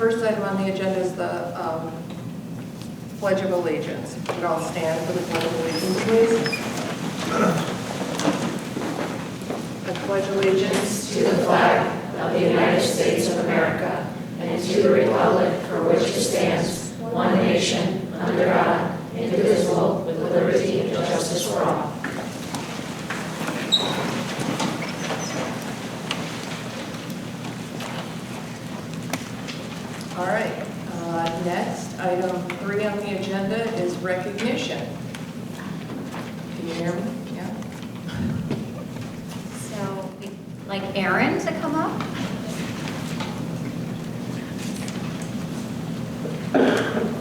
first item on the agenda is the Pledge of Allegiance. We could all stand for the Pledge of Allegiance, please. I pledge allegiance to the flag of the United States of America and to the republic for which it stands, one nation, under God, indivisible, with liberty and justice for all. All right. Next, item 3 on the agenda is recognition. Can you hear me? Yeah. So we'd like Erin to come up.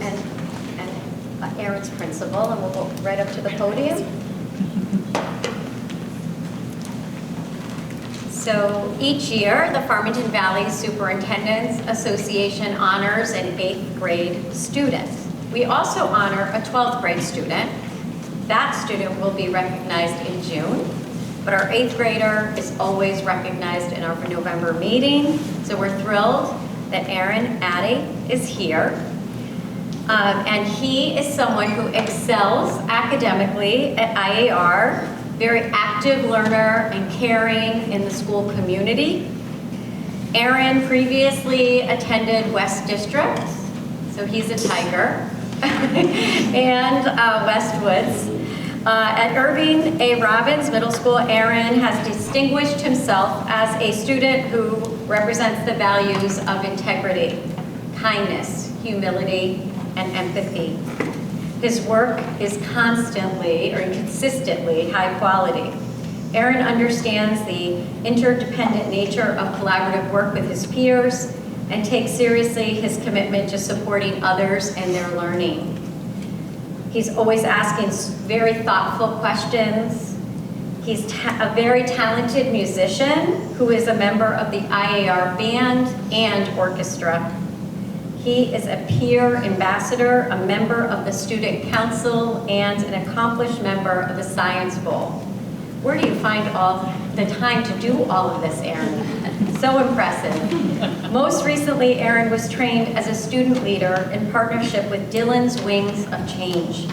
And Erin's principal, and we'll go right up to the podium. So each year, the Farmington Valley Superintendent's Association honors an 8th grade student. We also honor a 12th grade student. That student will be recognized in June, but our 8th grader is always recognized in our November meeting. So we're thrilled that Aaron Addy is here. And he is someone who excels academically at IAR, very active learner and caring in the school community. Aaron previously attended West District, so he's a tiger, and Westwoods. At Irving A. Robbins Middle School, Aaron has distinguished himself as a student who represents the values of integrity, kindness, humility, and empathy. His work is constantly or consistently high quality. Aaron understands the interdependent nature of collaborative work with his peers and takes seriously his commitment to supporting others and their learning. He's always asking very thoughtful questions. He's a very talented musician who is a member of the IAR band and orchestra. He is a peer ambassador, a member of the student council, and an accomplished member of the Science Bowl. Where do you find all the time to do all of this, Aaron? So impressive. Most recently, Aaron was trained as a student leader in partnership with Dylan's Wings of Change.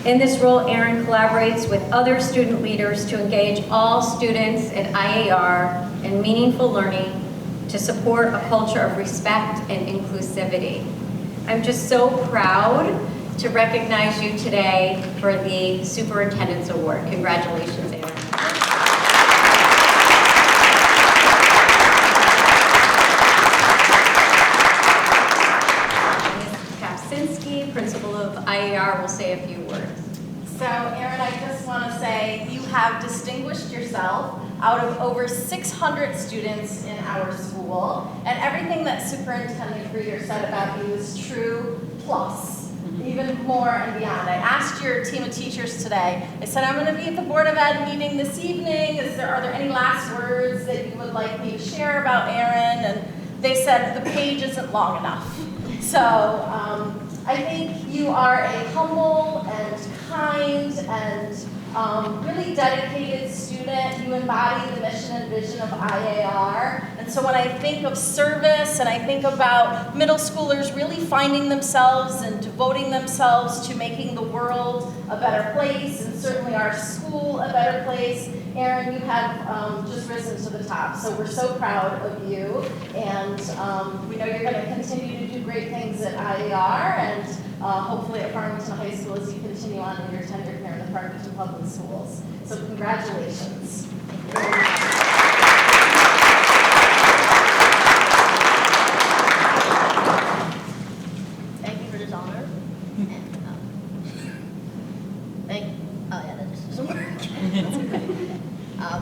In this role, Aaron collaborates with other student leaders to engage all students at IAR in meaningful learning to support a culture of respect and inclusivity. I'm just so proud to recognize you today for the Superintendent's Award. Congratulations, Aaron. Ms. Kapczynski, principal of IAR, will say a few words. So, Aaron, I just want to say you have distinguished yourself out of over 600 students in our school, and everything that Superintendent Greeter said about you is true plus, even more and beyond. I asked your team of teachers today, I said, I'm going to be at the Board of Ed meeting this evening. Are there any last words that you would like me to share about Aaron? And they said, the page isn't long enough. So I think you are a humble and kind and really dedicated student. You embody the mission and vision of IAR. And so when I think of service and I think about middle schoolers really finding themselves and devoting themselves to making the world a better place and certainly our school a better place, Aaron, you have just risen to the top. So we're so proud of you. And we know you're going to continue to do great things at IAR and hopefully at Farmington High School as you continue on in your tenure here in the Farmington Public Schools. So congratulations. Thank you for this honor. And, oh yeah, that just doesn't work.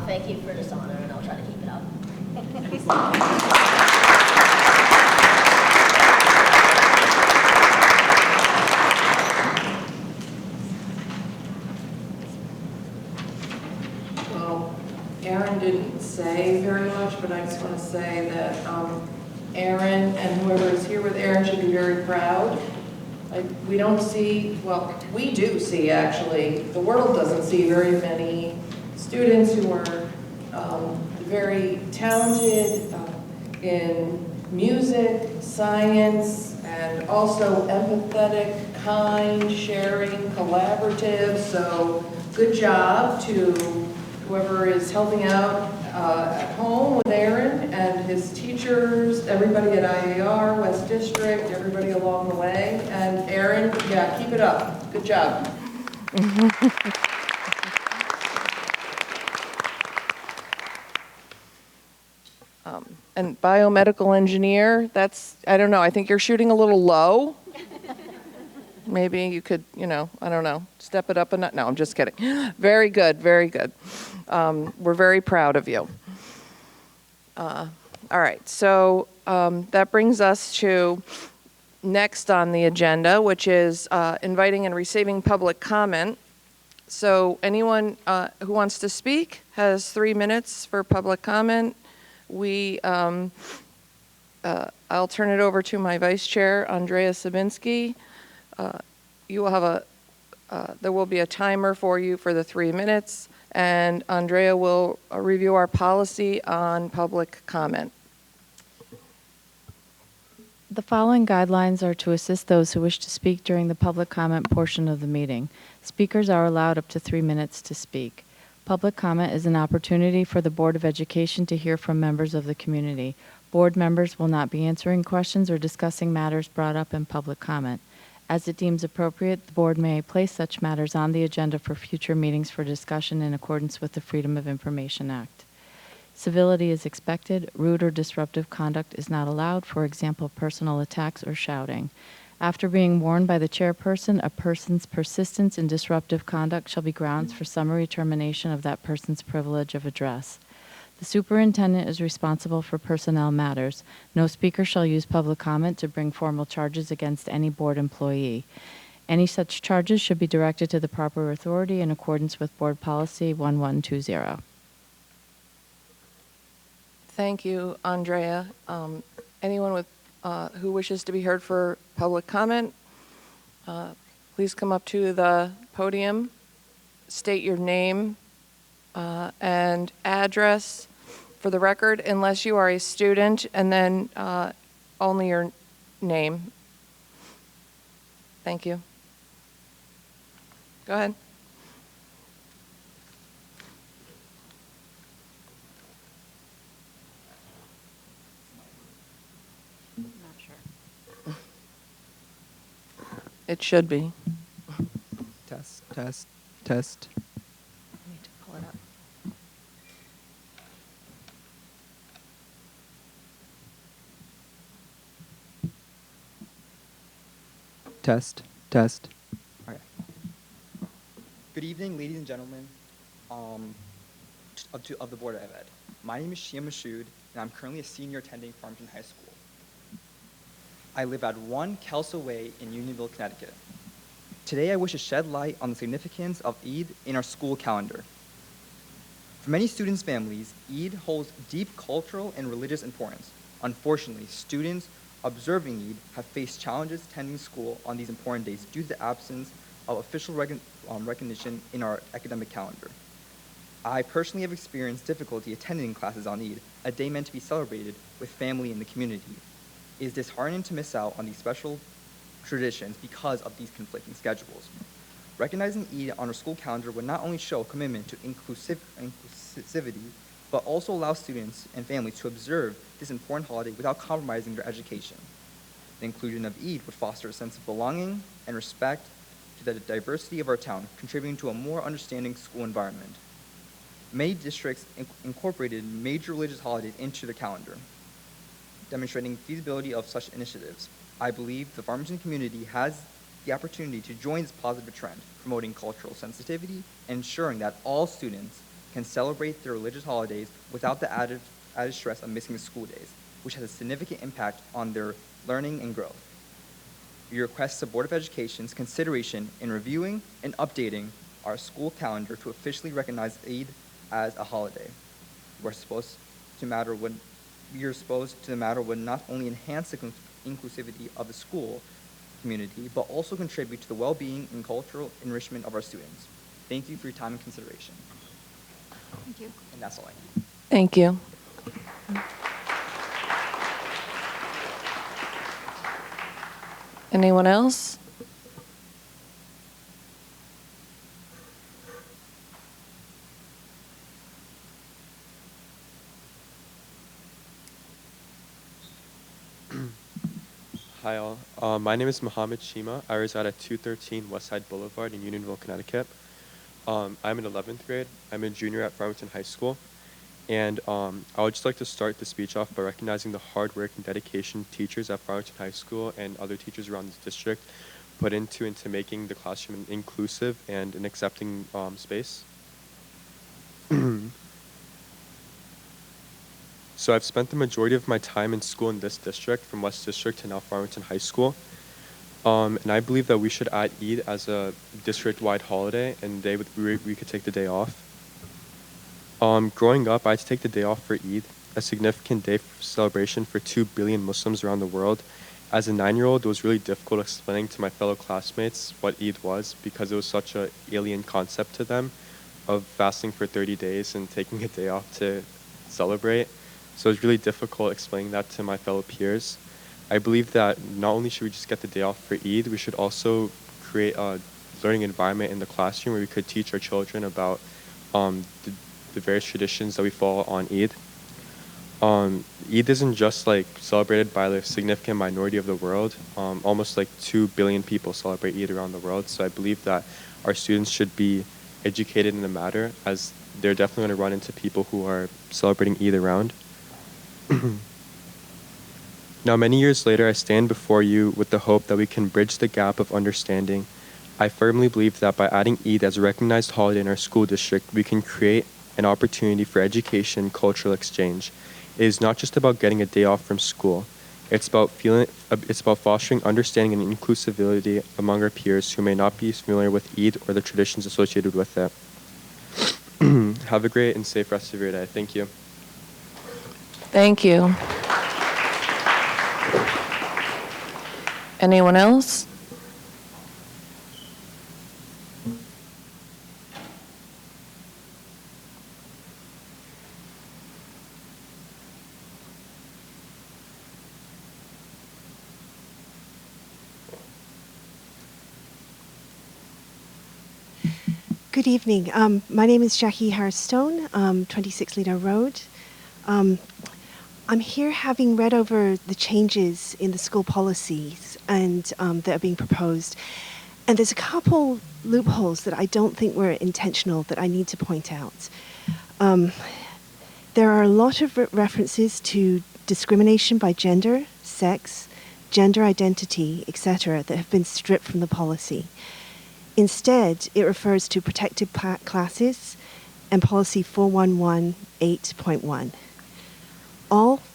Thank you for this honor, and I'll try to keep it up. Aaron didn't say very much, but I just want to say that Aaron and whoever is here with Aaron should be very proud. We don't see, well, we do see actually, the world doesn't see very many students who are very talented in music, science, and also empathetic, kind, sharing, collaborative. So good job to whoever is helping out at home with Aaron and his teachers, everybody at IAR, West District, everybody along the way. And Aaron, yeah, keep it up. Good job. And biomedical engineer, that's, I don't know, I think you're shooting a little low. Maybe you could, I don't know, step it up a notch. No, I'm just kidding. Very good, very good. We're very proud of you. All right, so that brings us to next on the agenda, which is inviting and receiving public comment. So anyone who wants to speak has 3 minutes for public comment. I'll turn it over to my vice chair, Andrea Sabinski. You will have there will be a timer for you for the 3 minutes, and Andrea will review our policy on public comment. The following guidelines are to assist those who wish to speak during the public comment portion of the meeting. Speakers are allowed up to 3 minutes to speak. Public comment is an opportunity for the Board of Education to hear from members of the community. Board members will not be answering questions or discussing matters brought up in public comment. As it deems appropriate, the board may place such matters on the agenda for future meetings for discussion in accordance with the Freedom of Information Act. Civility is expected. Rude or disruptive conduct is not allowed, for example, personal attacks or shouting. After being warned by the chairperson, a person's persistence in disruptive conduct shall be grounds for summary termination of that person's privilege of address. The superintendent is responsible for personnel matters. No speaker shall use public comment to bring formal charges against any board employee. Any such charges should be directed to the proper authority in accordance with Board Policy 1120. Thank you, Andrea. Anyone with who wishes to be heard for public comment, please come up to the podium, state your name and address for the record, unless you are a student, and then only your name. Thank you. Go ahead. It should be. Test, test, test. I need to pull it up. Test, test. Okay. Good evening, ladies and gentlemen of the Board of Ed. My name is Shia Mashoud, and I'm currently a senior attending Farmington High School. I live at 1 Kelso Way in Unionville, Connecticut. Today, I wish to shed light on the significance of Eid in our school calendar. For many students' families, Eid holds deep cultural and religious importance. Unfortunately, students observing Eid have faced challenges attending school on these important days due to the absence of official recognition in our academic calendar. I personally have experienced difficulty attending classes on Eid, a day meant to be celebrated with family and the community. It is disheartening to miss out on these special traditions because of these conflicting schedules. Recognizing Eid on our school calendar would not only show commitment to inclusivity, but also allow students and families to observe this important holiday without compromising their education. The inclusion of Eid would foster a sense of belonging and respect to the diversity of our town, contributing to a more understanding school environment. Many districts incorporated major religious holidays into the calendar, demonstrating feasibility of such initiatives. I believe the Farmington community has the opportunity to join this positive trend, promoting cultural sensitivity and ensuring that all students can celebrate their religious holidays without the added stress of missing the school days, which has a significant impact on their learning and growth. We request the Board of Education's consideration in reviewing and updating our school calendar to officially recognize Eid as a holiday. We're supposed to the matter would not only enhance the inclusivity of the school community, but also contribute to the well-being and cultural enrichment of our students. Thank you for your time and consideration. Thank you. And that's all I have. Thank you. Anyone else? Hi all. My name is Mohammed Shima. I reside at 213 Westside Boulevard in Unionville, Connecticut. I'm in 11th grade. I'm a junior at Farmington High School. And I would just like to start the speech off by recognizing the hard work and dedication teachers at Farmington High School and other teachers around the district put into making the classroom an inclusive and an accepting space. So I've spent the majority of my time in school in this district, from West District to now Farmington High School. And I believe that we should add Eid as a district-wide holiday, and we could take the day off. Growing up, I had to take the day off for Eid, a significant day of celebration for 2 billion Muslims around the world. As a 9-year-old, it was really difficult explaining to my fellow classmates what Eid was, because it was such an alien concept to them of fasting for 30 days and taking a day off to celebrate. So it was really difficult explaining that to my fellow peers. I believe that not only should we just get the day off for Eid, we should also create a learning environment in the classroom where we could teach our children about the various traditions that we follow on Eid. Eid isn't just like celebrated by the significant minority of the world. Almost like 2 billion people celebrate Eid around the world. So I believe that our students should be educated in the matter, as they're definitely going to run into people who are celebrating Eid around. Now, many years later, I stand before you with the hope that we can bridge the gap of understanding. I firmly believe that by adding Eid as a recognized holiday in our school district, we can create an opportunity for education and cultural exchange. It is not just about getting a day off from school. It's about fostering understanding and inclusivity among our peers who may not be familiar with Eid or the traditions associated with it. Have a great and safe rest of your day. Thank you. Thank you. Anyone else? Good evening. My name is Jackie Harris-Stone, 26 Lido Road. I'm here having read over the changes in the school policies and that are being proposed. And there's a couple loopholes that I don't think were intentional that I need to point out. There are a lot of references to discrimination by gender, sex, gender identity, etc., that have been stripped from the policy. Instead, it refers to protected classes and policy 4118.1.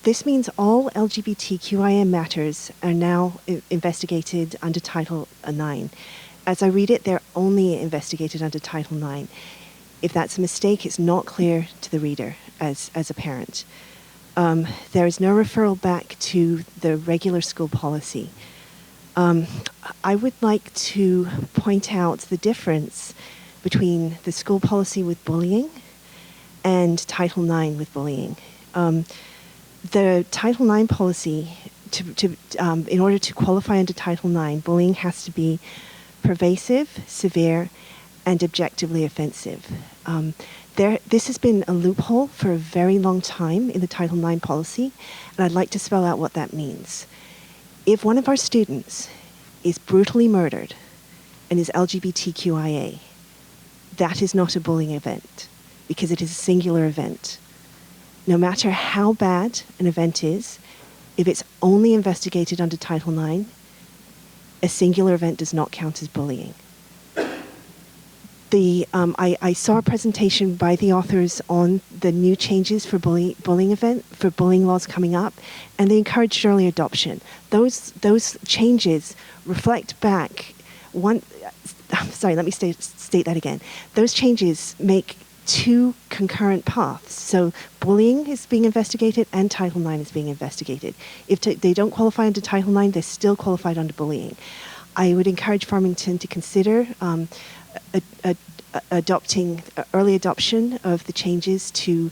This means all LGBTQIA matters are now investigated under Title IX. As I read it, they're only investigated under Title IX. If that's a mistake, it's not clear to the reader as a parent. There is no referral back to the regular school policy. I would like to point out the difference between the school policy with bullying and Title IX with bullying. The Title IX policy, in order to qualify under Title IX, bullying has to be pervasive, severe, and objectively offensive. This has been a loophole for a very long time in the Title IX policy, and I'd like to spell out what that means. If one of our students is brutally murdered and is LGBTQIA, that is not a bullying event because it is a singular event. No matter how bad an event is, if it's only investigated under Title IX, a singular event does not count as bullying. I saw a presentation by the authors on the new changes for bullying laws coming up, and they encouraged early adoption. Those changes reflect back let me state that again. Those changes make two concurrent paths. So bullying is being investigated and Title IX is being investigated. If they don't qualify under Title IX, they're still qualified under bullying. I would encourage Farmington to consider adopting early adoption of the changes to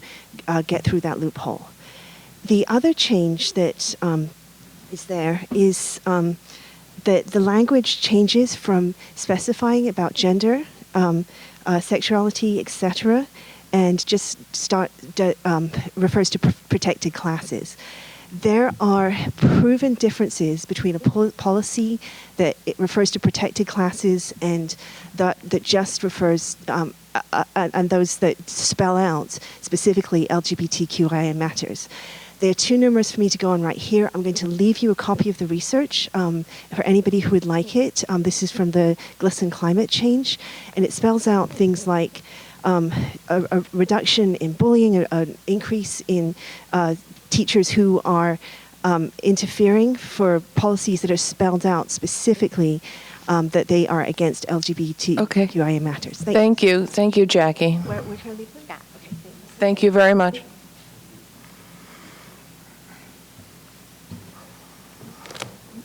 get through that loophole. The other change that is there is the language changes from specifying about gender, sexuality, etc., and just refers to protected classes. There are proven differences between a policy that it refers to protected classes and that just refers, and those that spell out specifically LGBTQIA matters. They're too numerous for me to go on right here. I'm going to leave you a copy of the research for anybody who would like it. This is from the GLSEN Climate Change, and it spells out things like a reduction in bullying, an increase in teachers who are interfering for policies that are spelled out specifically that they are against LGBTQIA matters. Thank you. Thank you, Jackie. Where can I leave them? Yeah. Okay, thanks. Thank you very much.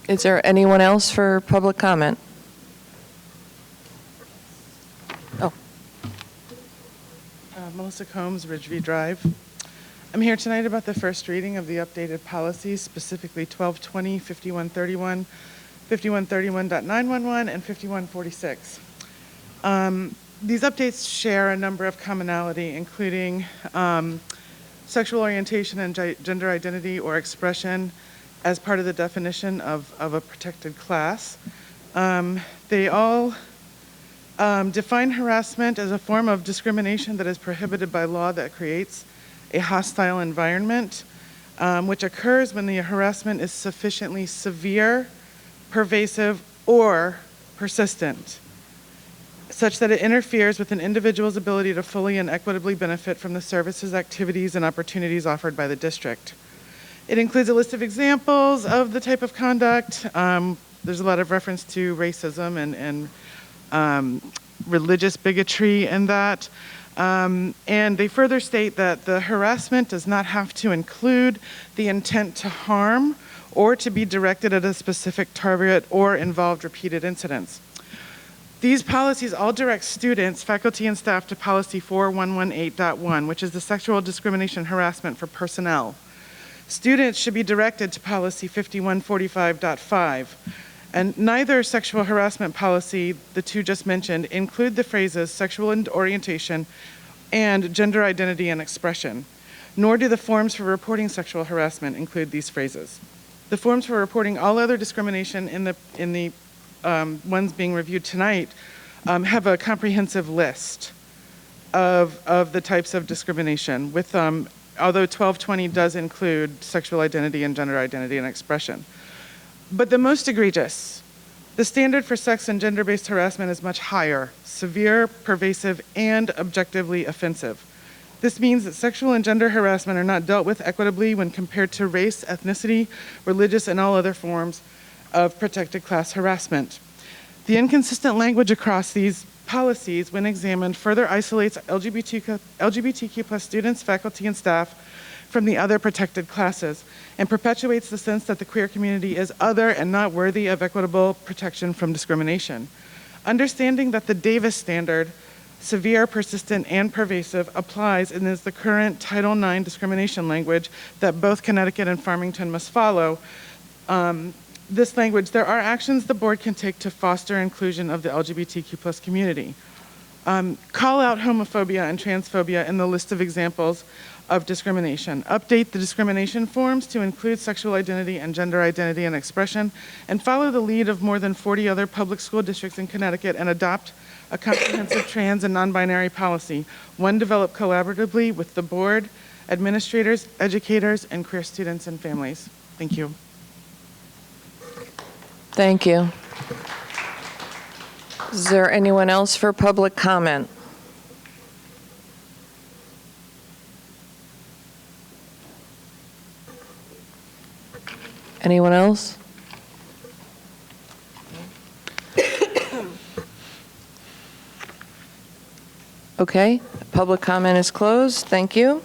Is there anyone else for public comment? Oh. Melissa Combs, Ridgeview Drive. I'm here tonight about the first reading of the updated policies, specifically 1220, 5131, 5131.911, and 5146. These updates share a number of commonality, including sexual orientation and gender identity or expression as part of the definition of a protected class. They all define harassment as a form of discrimination that is prohibited by law that creates a hostile environment, which occurs when the harassment is sufficiently severe, pervasive, or persistent, such that it interferes with an individual's ability to fully and equitably benefit from the services, activities, and opportunities offered by the district. It includes a list of examples of the type of conduct. There's a lot of reference to racism and religious bigotry in that. And they further state that the harassment does not have to include the intent to harm or to be directed at a specific target or involved repeated incidents. These policies all direct students, faculty, and staff to policy 4118.1, which is the sexual discrimination harassment for personnel. Students should be directed to policy 5145.5. And neither sexual harassment policy, the two just mentioned, include the phrases sexual orientation and gender identity and expression, nor do the forms for reporting sexual harassment include these phrases. The forms for reporting all other discrimination in the ones being reviewed tonight have a comprehensive list of the types of discrimination, with although 1220 does include sexual identity and gender identity and expression. But the most egregious, the standard for sex and gender-based harassment is much higher, severe, pervasive, and objectively offensive. This means that sexual and gender harassment are not dealt with equitably when compared to race, ethnicity, religious, and all other forms of protected class harassment. The inconsistent language across these policies, when examined, further isolates LGBTQ plus students, faculty, and staff from the other protected classes, and perpetuates the sense that the queer community is other and not worthy of equitable protection from discrimination. Understanding that the Davis standard, severe, persistent, and pervasive, applies and is the current Title IX discrimination language that both Connecticut and Farmington must follow, this language, there are actions the board can take to foster inclusion of the LGBTQ plus community. Call out homophobia and transphobia in the list of examples of discrimination. Update the discrimination forms to include sexual identity and gender identity and expression, and follow the lead of more than 40 other public school districts in Connecticut and adopt a comprehensive trans and non-binary policy, one developed collaboratively with the board, administrators, educators, and queer students and families. Thank you. Thank you. Is there anyone else for public comment? Anyone else? Okay, public comment is closed. Thank you.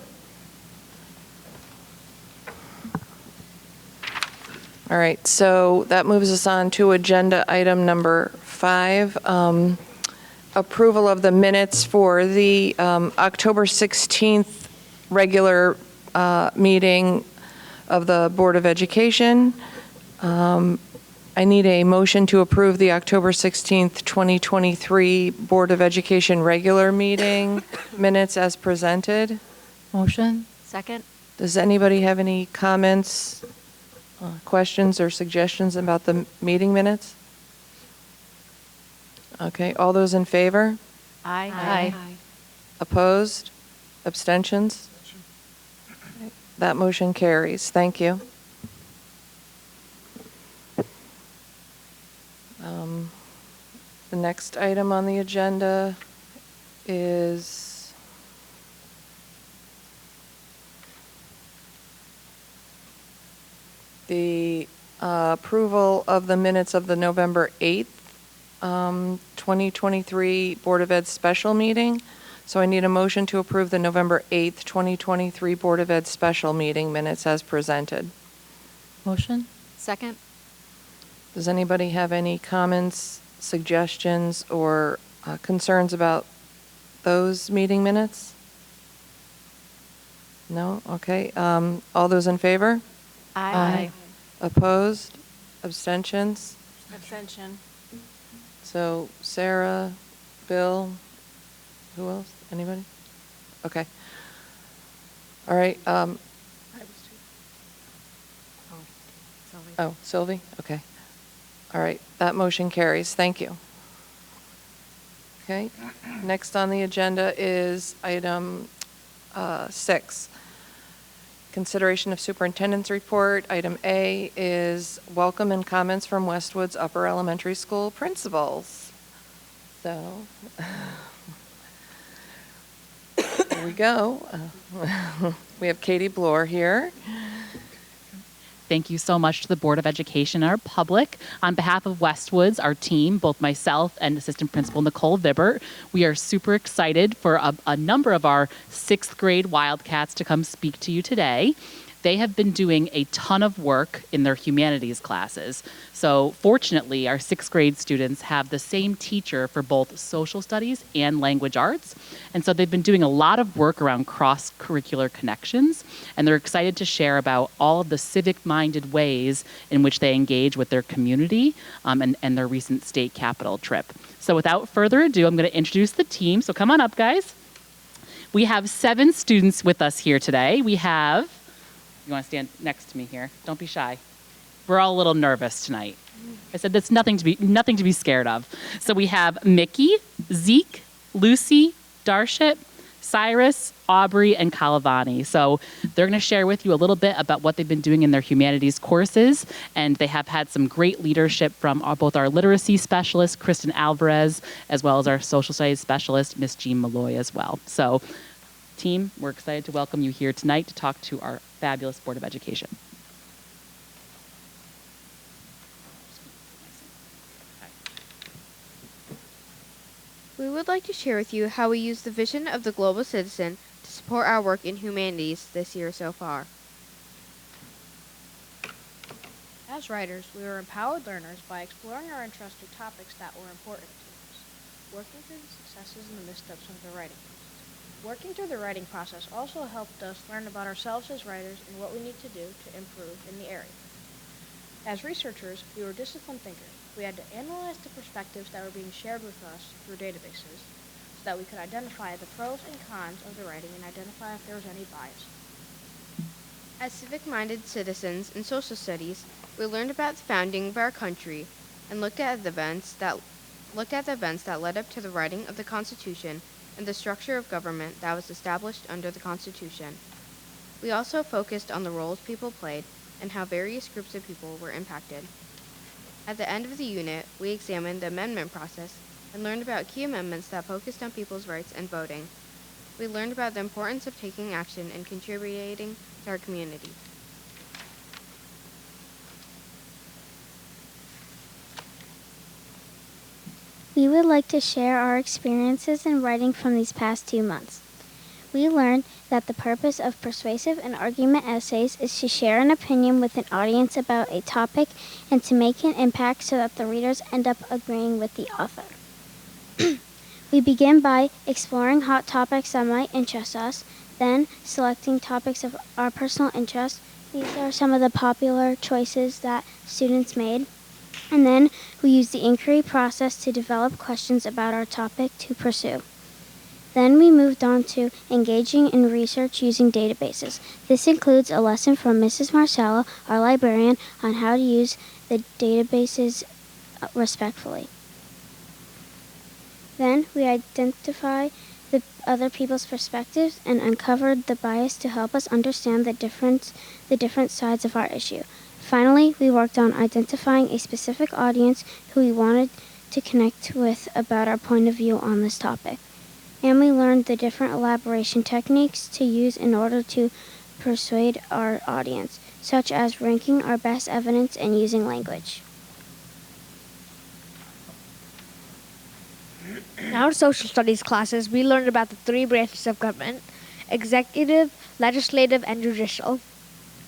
All right, so that moves us on to agenda item number 5, approval of the minutes for the October 16th regular meeting of the Board of Education. And I need a motion to approve the October 16th, 2023 Board of Education regular meeting minutes as presented. Motion? Second? Does anybody have any comments, questions, or suggestions about the meeting minutes? Okay, all those in favor? Aye. Opposed? Abstentions? Okay, that motion carries. Thank you. The next item on the agenda is the approval of the minutes of the November 8th, 2023 Board of Ed special meeting. So I need a motion to approve the November 8th, 2023 Board of Ed special meeting minutes as presented. Motion? Second? Does anybody have any comments, suggestions, or concerns about those meeting minutes? No? Okay. All those in favor? Aye. Opposed? Abstentions? Abstention. So Sarah, Bill, who else? Anybody? Okay. All right. Oh, Sylvie? Okay. All right. That motion carries. Thank you. Okay. Next on the agenda is item 6. Consideration of superintendent's report. Item A is welcome and comments from Westwood's upper elementary school principals. So, here we go. We have Katie Bloor here. Thank you so much to the Board of Education and our public. On behalf of Westwoods, our team, both myself and Assistant Principal Nicole Vibert, we are super excited for a number of our 6th grade Wildcats to come speak to you today. They have been doing a ton of work in their humanities classes. So fortunately, our 6th grade students have the same teacher for both social studies and language arts. And so they've been doing a lot of work around cross-curricular connections, and they're excited to share about all of the civic-minded ways in which they engage with their community and their recent state capital trip. So without further ado, I'm going to introduce the team. So come on up, guys. We have 7 students with us here today. We have... You want to stand next to me here? Don't be shy. We're all a little nervous tonight. I said that's nothing to be scared of. So we have Mickey, Zeke, Lucy, Darshit, Cyrus, Aubrey, and Kalavani. So they're going to share with you a little bit about what they've been doing in their humanities courses, and they have had some great leadership from both our literacy specialist, Kristen Alvarez, as well as our social studies specialist, Miss Jean Malloy as well. So team, we're excited to welcome you here tonight to talk to our fabulous Board of Education. We would like to share with you how we use the vision of the global citizen to support our work in humanities this year so far. As writers, we were empowered learners by exploring our interests through topics that were important to us, working through the successes and the missteps of the writing process. Working through the writing process also helped us learn about ourselves as writers and what we need to do to improve in the area. As researchers, we were disciplined thinkers. We had to analyze the perspectives that were being shared with us through databases so that we could identify the pros and cons of the writing and identify if there was any bias. As civic-minded citizens in social studies, we learned about the founding of our country and looked at the events that led up to the writing of the Constitution and the structure of government that was established under the Constitution. We also focused on the roles people played and how various groups of people were impacted. At the end of the unit, we examined the amendment process and learned about key amendments that focused on people's rights and voting. We learned about the importance of taking action and contributing to our community. We would like to share our experiences in writing from these past 2 months. We learned that the purpose of persuasive and argument essays is to share an opinion with an audience about a topic and to make an impact so that the readers end up agreeing with the author. We begin by exploring hot topics that might interest us, then selecting topics of our personal interest. These are some of the popular choices that students made. And then we use the inquiry process to develop questions about our topic to pursue. Then we moved on to engaging in research using databases. This includes a lesson from Mrs. Marcello, our librarian, on how to use the databases respectfully. Then we identify the other people's perspectives and uncovered the bias to help us understand the different sides of our issue. Finally, we worked on identifying a specific audience who we wanted to connect with about our point of view on this topic. And we learned the different elaboration techniques to use in order to persuade our audience, such as ranking our best evidence and using language. In our social studies classes, we learned about the three branches of government: executive, legislative, and judicial.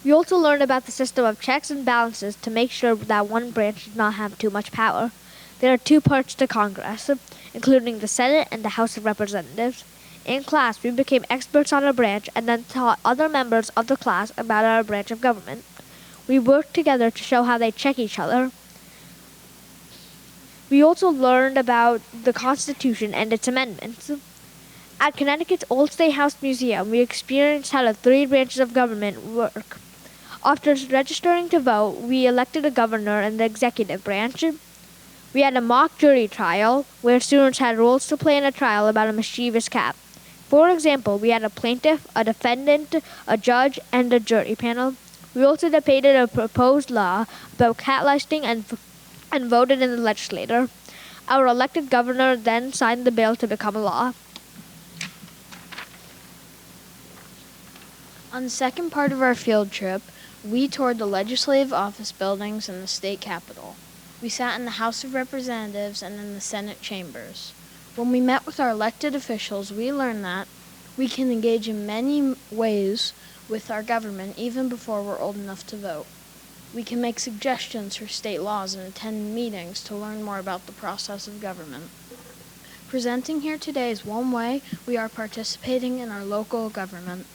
We also learned about the system of checks and balances to make sure that one branch does not have too much power. There are two parts to Congress, including the Senate and the House of Representatives. In class, we became experts on a branch and then taught other members of the class about our branch of government. We worked together to show how they check each other. We also learned about the Constitution and its amendments. At Connecticut's Old State House Museum, we experienced how the three branches of government work. After registering to vote, we elected a governor in the executive branch. We had a mock jury trial where students had roles to play in a trial about a mischievous cat. For example, we had a plaintiff, a defendant, a judge, and a jury panel. We also debated a proposed law about cat licensing and voted in the legislature. Our elected governor then signed the bill to become a law. On the second part of our field trip, we toured the legislative office buildings in the state capitol. We sat in the House of Representatives and in the Senate chambers. When we met with our elected officials, we learned that we can engage in many ways with our government even before we're old enough to vote. We can make suggestions for state laws and attend meetings to learn more about the process of government. Presenting here today is one way we are participating in our local government.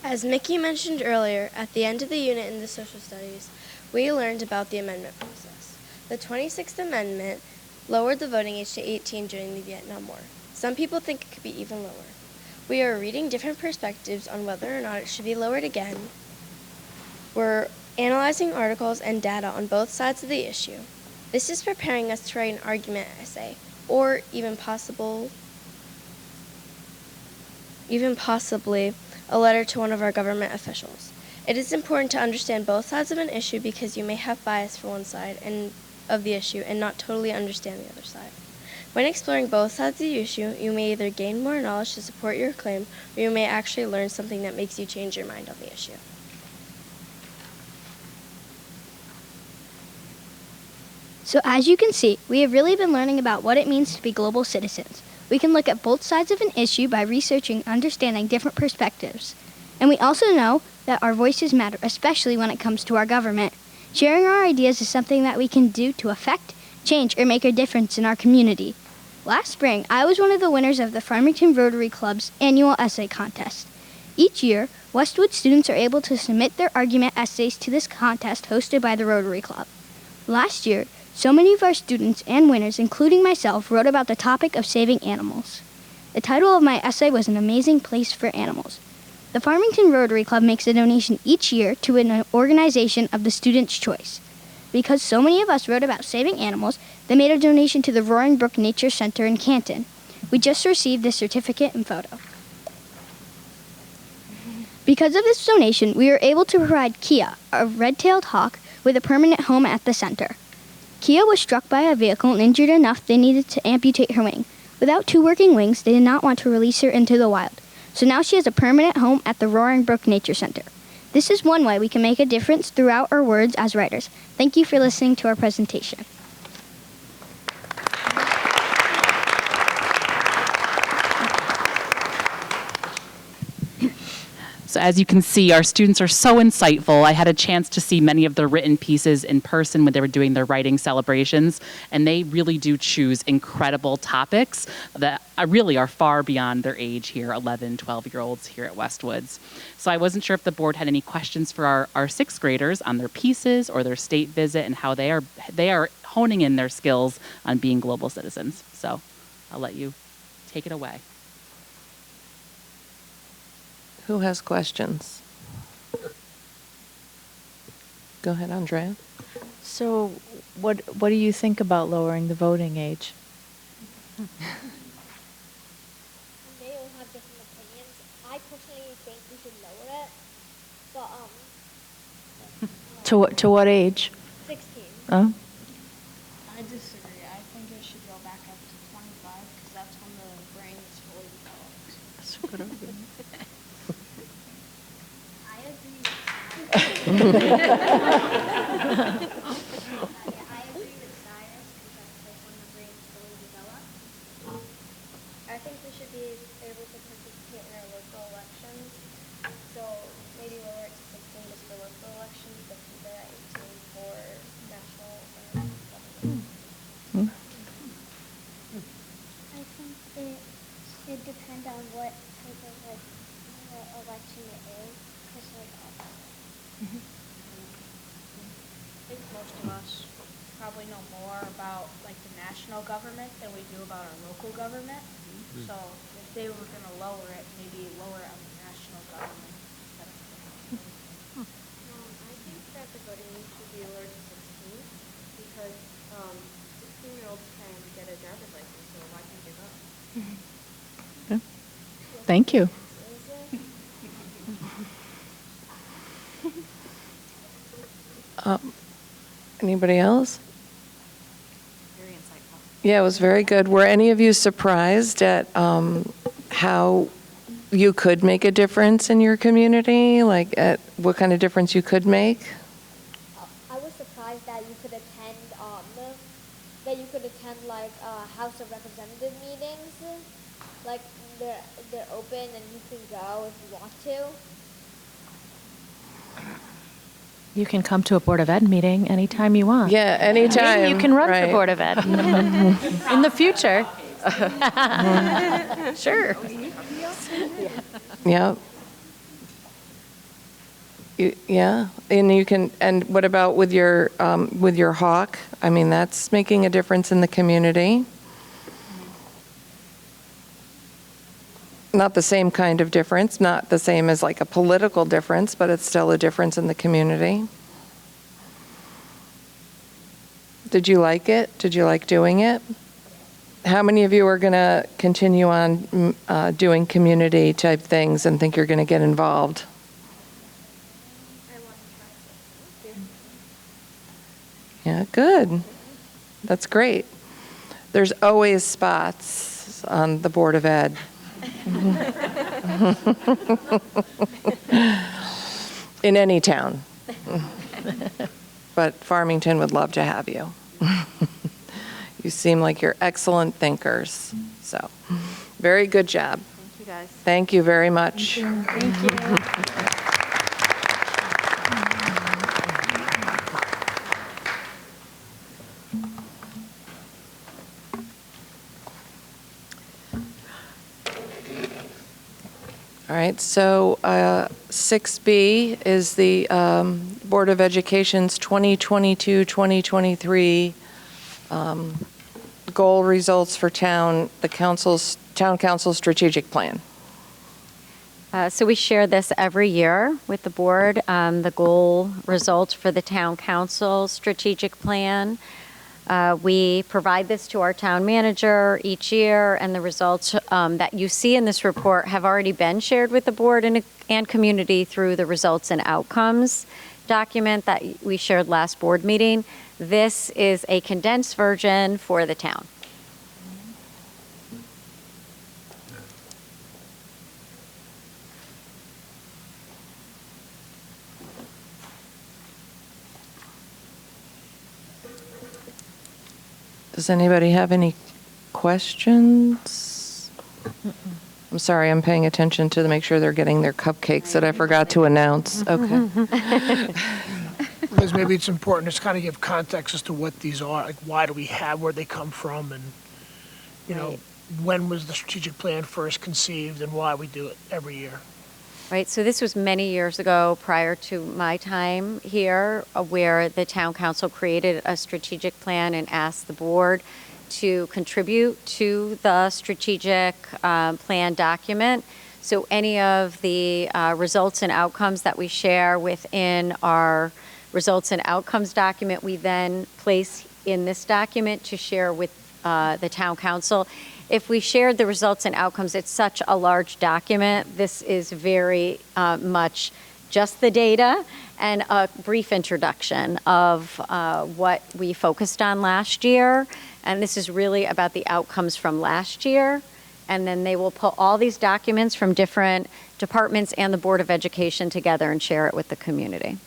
As Mickey mentioned earlier, at the end of the unit in the social studies, we learned about the amendment process. The 26th Amendment lowered the voting age to 18 during the Vietnam War. Some people think it could be even lower. We are reading different perspectives on whether or not it should be lowered again. We're analyzing articles and data on both sides of the issue. This is preparing us to write an argument essay, or even possibly a letter to one of our government officials. It is important to understand both sides of an issue because you may have bias for one side of the issue and not totally understand the other side. When exploring both sides of the issue, you may either gain more knowledge to support your claim, or you may actually learn something that makes you change your mind on the issue. So as you can see, we have really been learning about what it means to be global citizens. We can look at both sides of an issue by researching and understanding different perspectives. And we also know that our voices matter, especially when it comes to our government. Sharing our ideas is something that we can do to affect, change, or make a difference in our community. Last spring, I was one of the winners of the Farmington Rotary Club's annual essay contest. Each year, Westwood students are able to submit their argument essays to this contest hosted by the Rotary Club. Last year, so many of our students and winners, including myself, wrote about the topic of saving animals. The title of my essay was An Amazing Place for Animals. The Farmington Rotary Club makes a donation each year to an organization of the student's choice. Because so many of us wrote about saving animals, they made a donation to the Roaring Brook Nature Center in Canton. We just received this certificate and photo. Because of this donation, we were able to provide Kia, a red-tailed hawk, with a permanent home at the center. Kia was struck by a vehicle and injured enough they needed to amputate her wing. Without 2 working wings, they did not want to release her into the wild. So now she has a permanent home at the Roaring Brook Nature Center. This is one way we can make a difference throughout our words as writers. Thank you for listening to our presentation. So So as you can see, our students are so insightful. I had a chance to see many of their written pieces in person when they were doing their writing celebrations, and they really do choose incredible topics that really are far beyond their age here, 11, 12-year-olds here at Westwoods. So I wasn't sure if the board had any questions for our sixth graders on their pieces or their state visit and how they are honing in their skills on being global citizens. So I'll let you take it away. Who has questions? Go ahead, Andrea. So what do you think about lowering the voting age? They all have different opinions. I personally think we should lower it, but To what age? 16. Oh. I disagree. I think it should go back up to 25 because that's when the brain is fully developed. That's a good argument. I agree with science because that's when the brain is fully developed. I think we should be able to participate in our local elections. So maybe lower it to 16 just for local elections, but keep it at 18 for national government. I think it should depend on what type of election it is. Cause I think most of us probably know more about like the national government than we do about our local government. So if they were going to lower it, maybe lower it on the national government. I think that the voting age should be lowered to 16 because 16-year-olds can get a driver's license, so why can't they vote? Yeah. Thank you. Anybody else? Very insightful. Yeah, it was very good. Were any of you surprised at how you could make a difference in your community? Like at what kind of difference you could make? I was surprised that you could attend like House of Representative meetings. Like they're open and you can go if you want to. You can come to a Board of Ed meeting anytime you want. Yeah, anytime. Maybe you can run right. for Board of Ed in the future. Sure. Yeah. Yeah, and you can. And what about with your hawk? I mean, that's making a difference in the community. Not the same kind of difference, not the same as like a political difference, but it's still a difference in the community. Did you like it? Did you like doing it? How many of you are going to continue on doing community type things and think you're going to get involved? Yeah, good. That's great. There's always spots on the Board of Ed. In any town. But Farmington would love to have you. You seem like you're excellent thinkers. So, very good job. Thank you, guys. Thank you very much. Thank you. All right, so 6B is the Board of Education's 2022-2023 goal results for town council strategic plan. So we share this every year with the board, the goal results for the town council strategic plan. We provide this to our town manager each year, and the results that you see in this report have already been shared with the board and community through the results and outcomes document that we shared last board meeting. This is a condensed version for the town. Does anybody have any questions? I'm sorry, I'm paying attention to make sure they're getting their cupcakes that I forgot to announce. Okay. Because maybe it's important just kind of give context as to what these are, like why do we have, where they come from, and, you know, when was the strategic plan first conceived and why we do it every year. Right, so this was many years ago prior to my time here, where the town council created a strategic plan and asked the board to contribute to the strategic plan document. So any of the results and outcomes that we share within our results and outcomes document, we then place in this document to share with the town council. If we shared the results and outcomes, it's such a large document. This is very much just the data and a brief introduction of what we focused on last year. And this is really about the outcomes from last year. And then they will put all these documents from different departments and the Board of Education together and share it with the community.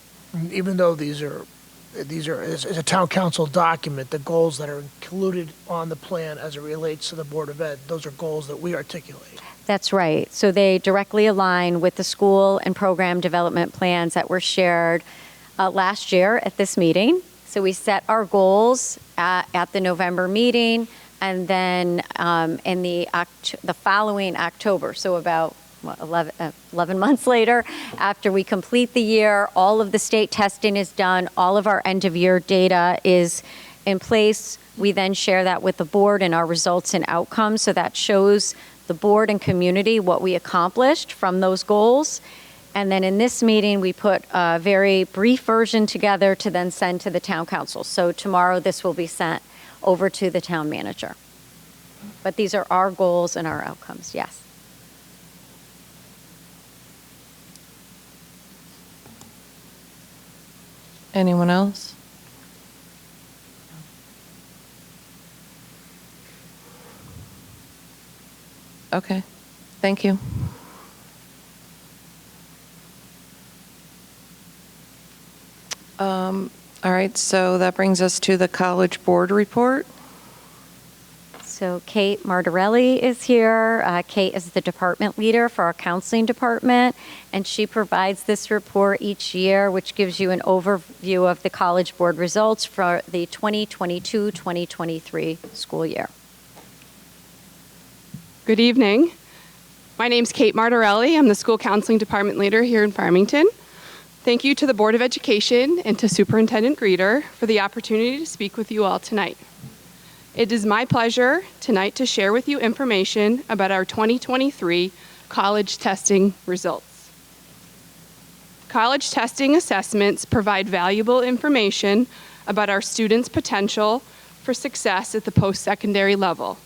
Even though these are as a town council document, the goals that are included on the plan as it relates to the Board of Ed, those are goals that we articulate. That's right. So they directly align with the school and program development plans that were shared last year at this meeting. So we set our goals at the November meeting, and then in the following October, so about 11 months later, after we complete the year, all of the state testing is done, all of our end-of-year data is in place. We then share that with the board and our results and outcomes, so that shows the board and community what we accomplished from those goals. And then in this meeting, we put a very brief version together to then send to the town council. So tomorrow, this will be sent over to the town manager. But these are our goals and our outcomes, yes. Anyone else? Okay, thank you. All right, so that brings us to the College Board report. So Kate Martorelli is here. Kate is the department leader for our counseling department, and she provides this report each year, which gives you an overview of the College Board results for the 2022-2023 school year. Good evening. My name's Kate Martorelli. I'm the school counseling department leader here in Farmington. Thank you to the Board of Education and to Superintendent Greeter for the opportunity to speak with you all tonight. It is my pleasure tonight to share with you information about our 2023 college testing results. College testing assessments provide valuable information about our students' potential for success at the post-secondary level,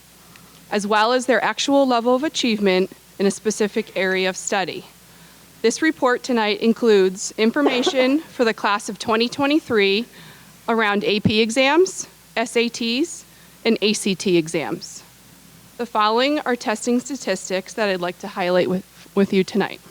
as well as their actual level of achievement in a specific area of study. This report tonight includes information for the class of 2023 around AP exams, SATs, and ACT exams. The following are testing statistics that I'd like to highlight with you tonight.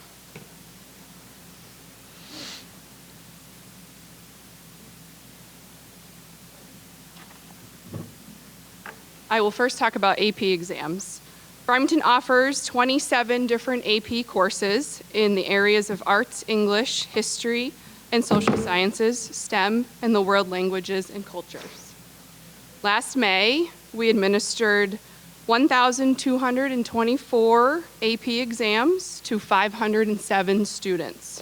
I will first talk about AP exams. Farmington offers 27 different AP courses in the areas of arts, English, history, and social sciences, STEM, and the world languages and cultures. Last May, we administered 1,224 AP exams to 507 students.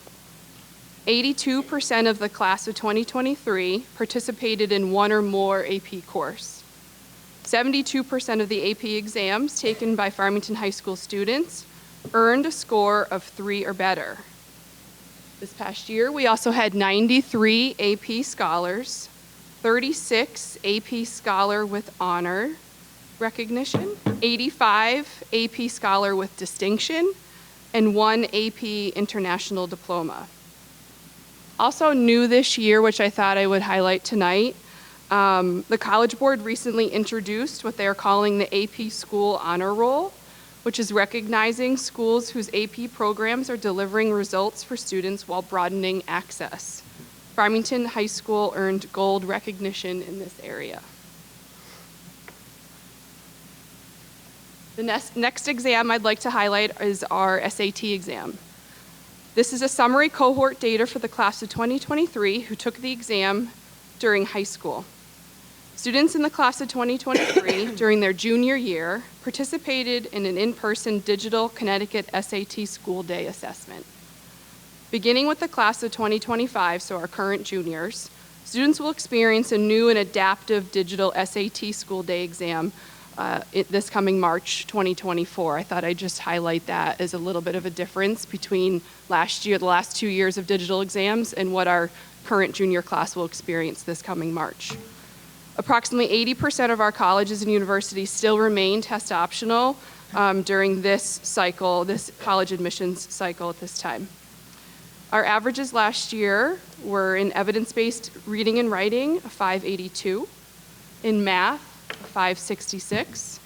82% of the class of 2023 participated in one or more AP course. 72% of the AP exams taken by Farmington High School students earned a score of 3 or better. This past year, we also had 93 AP scholars, 36 AP Scholar with Honor recognition, 85 AP Scholar with Distinction, and 1 AP International Diploma. Also new this year, which I thought I would highlight tonight, the College Board recently introduced what they are calling the AP School Honor Roll, which is recognizing schools whose AP programs are delivering results for students while broadening access. Farmington High School earned gold recognition in this area. The next exam I'd like to highlight is our SAT exam. This is a summary cohort data for the class of 2023 who took the exam during high school. Students in the class of 2023 during their junior year participated in an in-person digital Connecticut SAT school day assessment. Beginning with the class of 2025, so our current juniors, students will experience a new and adaptive digital SAT school day exam this coming March 2024. I thought I'd just highlight that as a little bit of a difference between last year, the last 2 years of digital exams, and what our current junior class will experience this coming March. Approximately 80% of our colleges and universities still remain test optional during this cycle, this college admissions cycle at this time. Our averages last year were in evidence-based reading and writing, a 582, in math, a 566,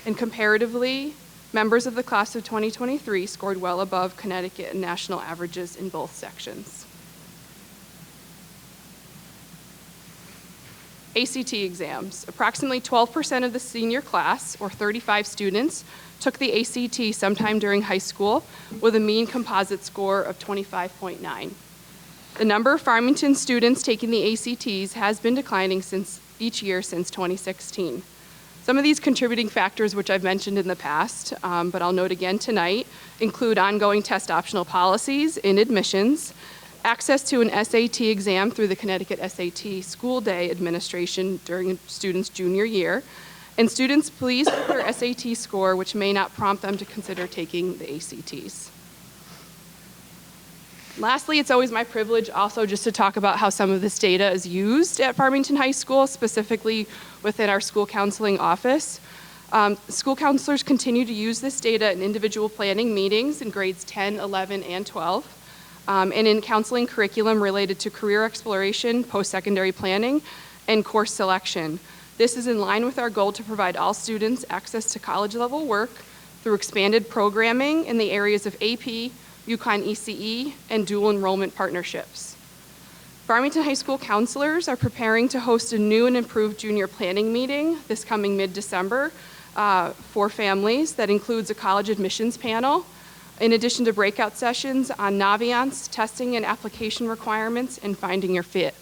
and comparatively, members of the class of 2023 scored well above Connecticut and national averages in both sections. ACT exams. Approximately 12% of the senior class, or 35 students, took the ACT sometime during high school with a mean composite score of 25.9. The number of Farmington students taking the ACTs has been declining each year since 2016. Some of these contributing factors, which I've mentioned in the past, but I'll note again tonight, include ongoing test optional policies in admissions, access to an SAT exam through the Connecticut SAT School Day Administration during a student's junior year, and students pleased with their SAT score, which may not prompt them to consider taking the ACTs. Lastly, it's always my privilege also just to talk about how some of this data is used at Farmington High School, specifically within our school counseling office. School counselors continue to use this data in individual planning meetings in grades 10, 11, and 12. And in counseling curriculum related to career exploration, post-secondary planning, and course selection. This is in line with our goal to provide all students access to college-level work through expanded programming in the areas of AP, UConn ECE, and dual enrollment partnerships. Farmington High School counselors are preparing to host a new and improved junior planning meeting this coming mid-December for families that includes a college admissions panel, in addition to breakout sessions on Naviance, testing and application requirements, and finding your fit.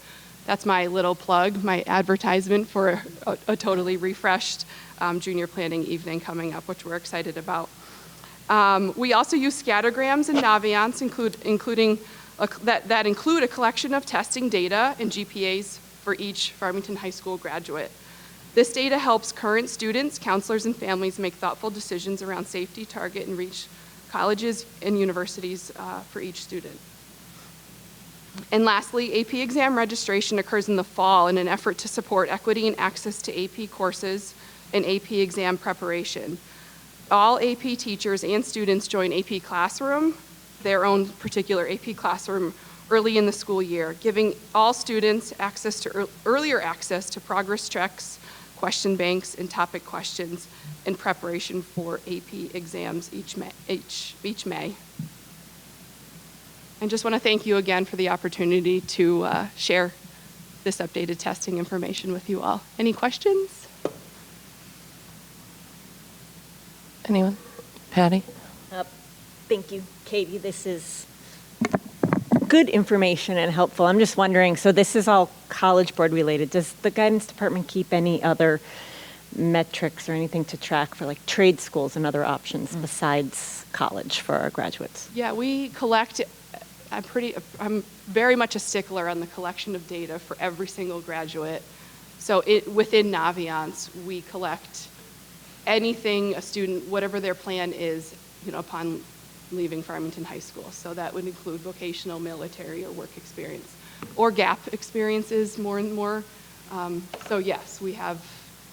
That's my little plug, my advertisement for a totally refreshed junior planning evening coming up, which we're excited about. We also use scattergrams in Naviance, that include a collection of testing data and GPAs for each Farmington High School graduate. This data helps current students, counselors, and families make thoughtful decisions around safety, target, and reach colleges and universities for each student. And lastly, AP exam registration occurs in the fall in an effort to support equity and access to AP courses and AP exam preparation. All AP teachers and students join AP Classroom, their own particular AP Classroom, early in the school year, giving all students earlier access to progress checks, question banks, and topic questions in preparation for AP exams each May. I just want to thank you again for the opportunity to share this updated testing information with you all. Any questions? Anyone? Patty? Thank you, Katie. This is good information and helpful. I'm just wondering, so this is all College Board related. Does the guidance department keep any other metrics or anything to track for like trade schools and other options besides college for our graduates? Yeah, we collect, I'm very much a stickler on the collection of data for every single graduate. So within Naviance, we collect anything a student, whatever their plan is, upon leaving Farmington High School. So that would include vocational, military, or work experience, or gap experiences more and more. So yes, we have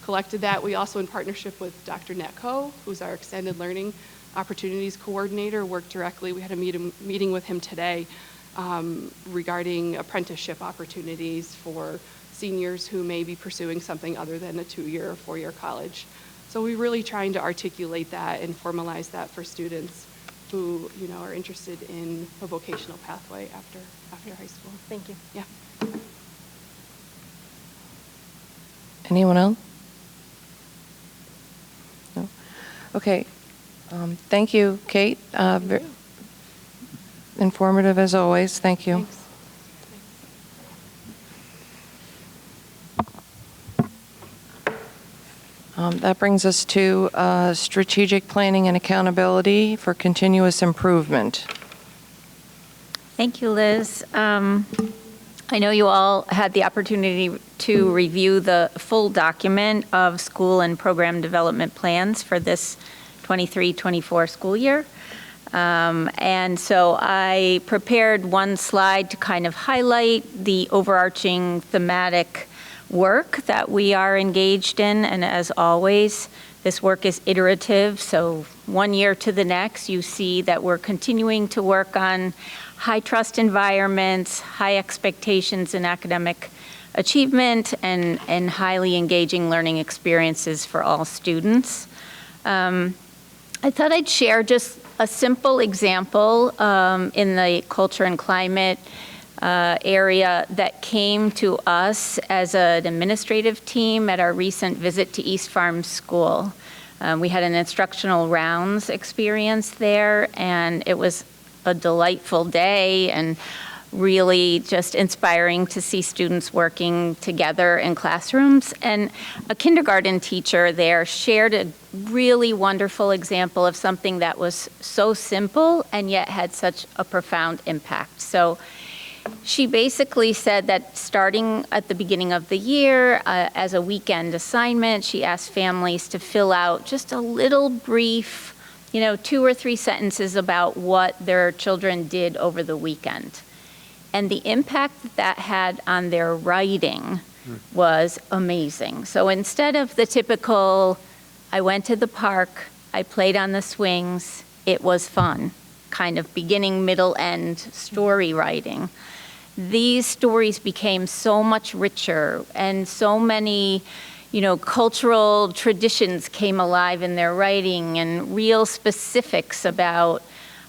collected that. We also, in partnership with Dr. Netco, who's our Extended Learning Opportunities Coordinator, work directly. We had a meeting with him today regarding apprenticeship opportunities for seniors who may be pursuing something other than a 2-year or 4-year college. So we're really trying to articulate that and formalize that for students who are interested in a vocational pathway after high school. Thank you. Yeah. Anyone else? No. Okay. Thank you, Kate. Informative as always. Thank you. Thanks. That brings us to strategic planning and accountability for continuous improvement. Thank you, Liz. I know you all had the opportunity to review the full document of school and program development plans for this 23-24 school year. And so I prepared one slide to kind of highlight the overarching thematic work that we are engaged in. And as always, this work is iterative. So one year to the next, you see that we're continuing to work on high trust environments, high expectations in academic achievement, and highly engaging learning experiences for all students. I thought I'd share just a simple example in the culture and climate area that came to us as an administrative team at our recent visit to East Farm School. We had an instructional rounds experience there, and it was a delightful day and really just inspiring to see students working together in classrooms. And a kindergarten teacher there shared a really wonderful example of something that was so simple and yet had such a profound impact. So she basically said that starting at the beginning of the year, as a weekend assignment, she asked families to fill out just a little brief, 2 or 3 sentences about what their children did over the weekend. And the impact that had on their writing was amazing. So instead of the typical, I went to the park, I played on the swings, it was fun, kind of beginning, middle, end story writing, these stories became so much richer, and so many cultural traditions came alive in their writing, and real specifics about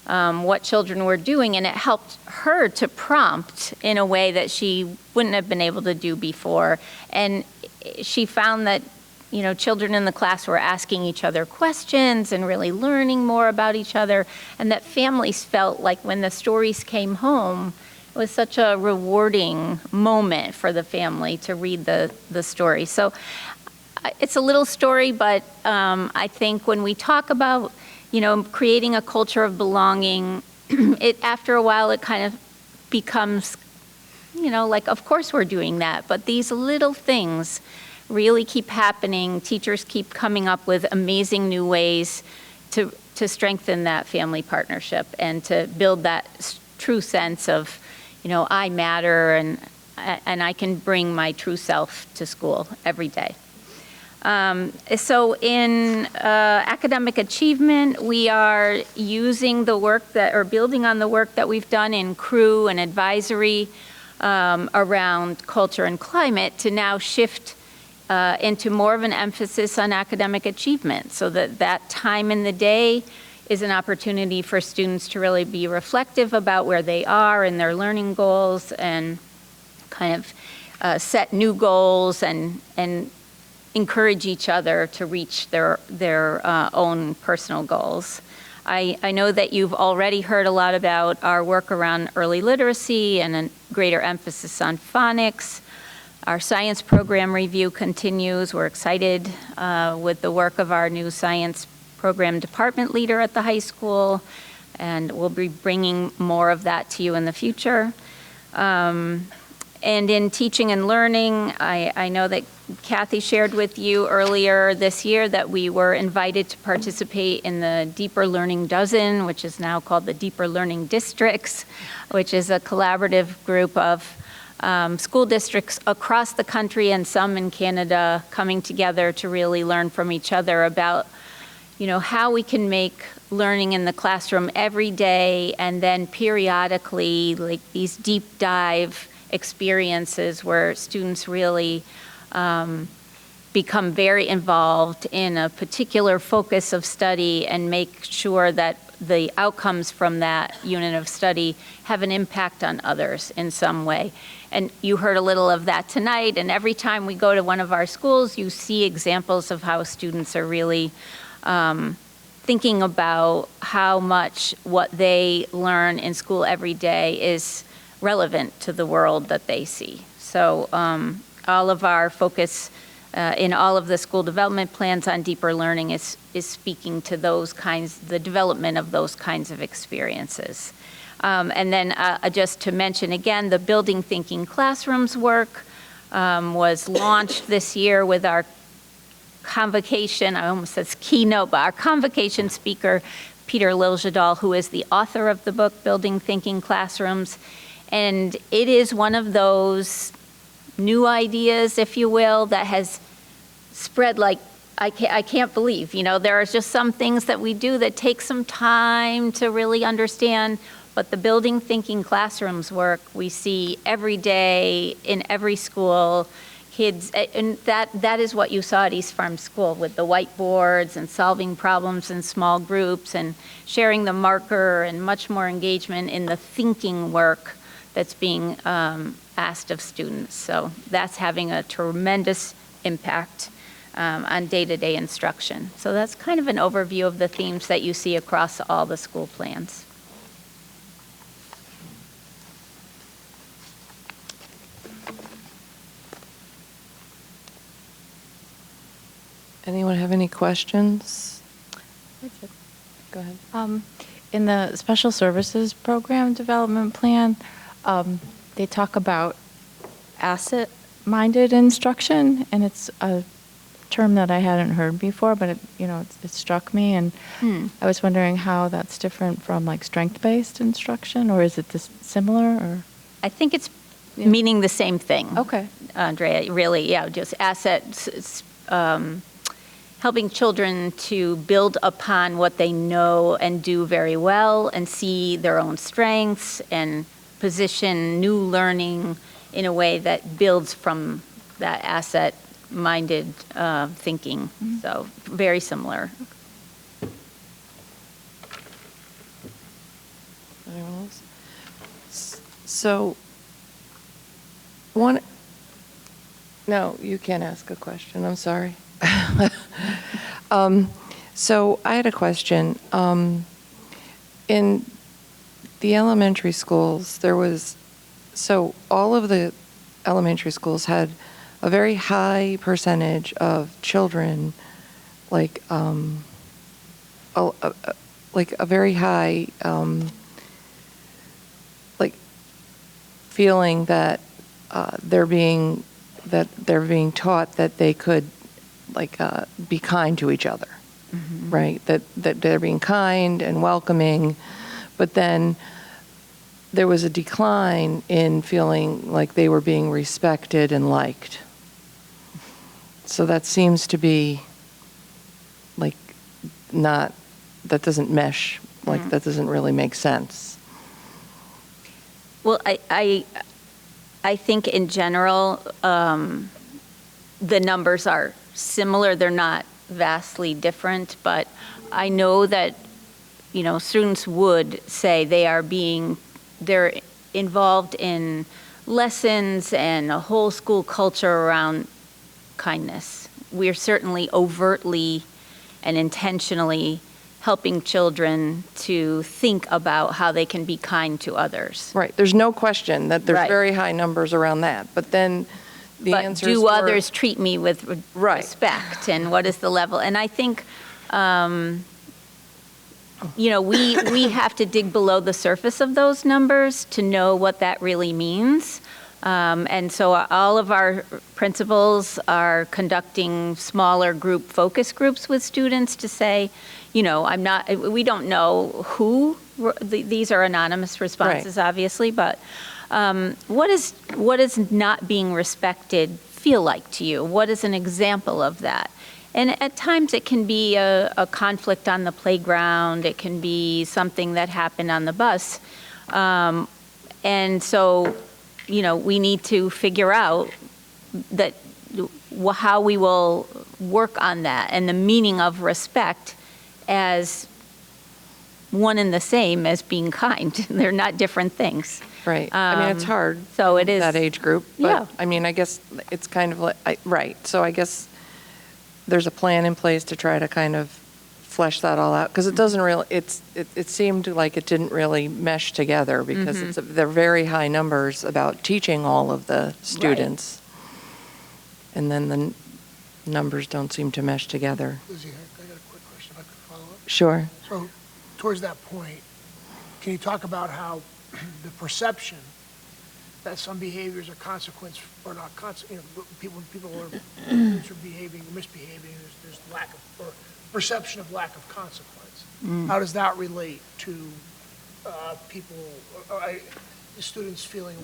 what children were doing, and it helped her to prompt in a way that she wouldn't have been able to do before. And she found that children in the class were asking each other questions and really learning more about each other, and that families felt like when the stories came home, it was such a rewarding moment for the family to read the story. So it's a little story, but I think when we talk about creating a culture of belonging, after a while it kind of becomes, like, of course we're doing that, but these little things really keep happening. Teachers keep coming up with amazing new ways to strengthen that family partnership and to build that true sense of, I matter, and I can bring my true self to school every day. So in academic achievement, we are using the work or building on the work that we've done in crew and advisory around culture and climate to now shift into more of an emphasis on academic achievement, so that time in the day is an opportunity for students to really be reflective about where they are and their learning goals, and kind of set new goals and encourage each other to reach their own personal goals. I know that you've already heard a lot about our work around early literacy and a greater emphasis on phonics. Our science program review continues. We're excited with the work of our new science program department leader at the high school, and we'll be bringing more of that to you in the future. And in teaching and learning, I know that Kathy shared with you earlier this year that we were invited to participate in the Deeper Learning Dozen, which is now called the Deeper Learning Districts, which is a collaborative group of school districts across the country and some in Canada coming together to really learn from each other about how we can make learning in the classroom every day, and then periodically, like these deep dive experiences where students really become very involved in a particular focus of study and make sure that the outcomes from that unit of study have an impact on others in some way. And you heard a little of that tonight, and every time we go to one of our schools, you see examples of how students are really thinking about how much what they learn in school every day is relevant to the world that they see. So all of our focus in all of the school development plans on deeper learning is speaking to those kinds, the development of those kinds of experiences. And then just to mention again, the Building Thinking Classrooms work was launched this year with our convocation, I almost said keynote, but our convocation speaker, Peter Liljadal, who is the author of the book, Building Thinking Classrooms. And it is one of those new ideas, if you will, that has spread like I can't believe. You know, there are just some things that we do that take some time to really understand, but the Building Thinking Classrooms work we see every day in every school. Kids, and that is what you saw at East Farm School with the whiteboards and solving problems in small groups and sharing the marker and much more engagement in the thinking work that's being asked of students. So that's having a tremendous impact on day-to-day instruction. So that's kind of an overview of the themes that you see across all the school plans. Anyone have any questions? Go ahead. In the Special Services Program Development Plan, they talk about asset-minded instruction, and it's a term that I hadn't heard before, but it struck me, and I was wondering how that's different from like strength-based instruction, or is it similar? Or I think it's meaning the same thing. Okay, Andrea, really, yeah, just assets. Helping children to build upon what they know and do very well and see their own strengths and position new learning in a way that builds from that asset-minded thinking. So very similar. Anyone else? So, no, you can't ask a question, I'm sorry. So I had a question. In the elementary schools, all of the elementary schools had a very high percentage of children, like a very high, like feeling that they're being taught that they could be kind to each other, right? That they're being kind and welcoming, but then there was a decline in feeling like they were being respected and liked. So that seems to be that doesn't mesh, that doesn't really make sense. Well, I think in general, the numbers are similar. They're not vastly different, but I know that, students would say they're involved in lessons and a whole school culture around kindness. We're certainly overtly and intentionally helping children to think about how they can be kind to others. Right. There's no question that there's very high numbers around that, but then the answers do were, others treat me with respect, and what is the level? And I think, we have to dig below the surface of those numbers to know what that really means. And so all of our principals are conducting smaller group focus groups with students to say, we don't know who, these are anonymous responses, obviously, but what does not being respected feel like to you? What is an example of that? And at times it can be a conflict on the playground. It can be something that happened on the bus. And so, we need to figure out that how we will work on that and the meaning of respect as one and the same as being kind. They're not different things. Right. It's hard. So it is that age group. But yeah. I guess it's kind of right. So I guess there's a plan in place to try to kind of flesh that all out, because it doesn't really, it seemed like it didn't really mesh together, because they're very high numbers about teaching all of the students. And then the numbers don't seem to mesh together. Lizzie, I got a quick question, if I could follow up. Sure. So, towards that point, can you talk about how the perception that some behaviors are consequence or not people are behaving, misbehaving, there's lack of, or perception of lack of consequence. How does that relate to people, the students feeling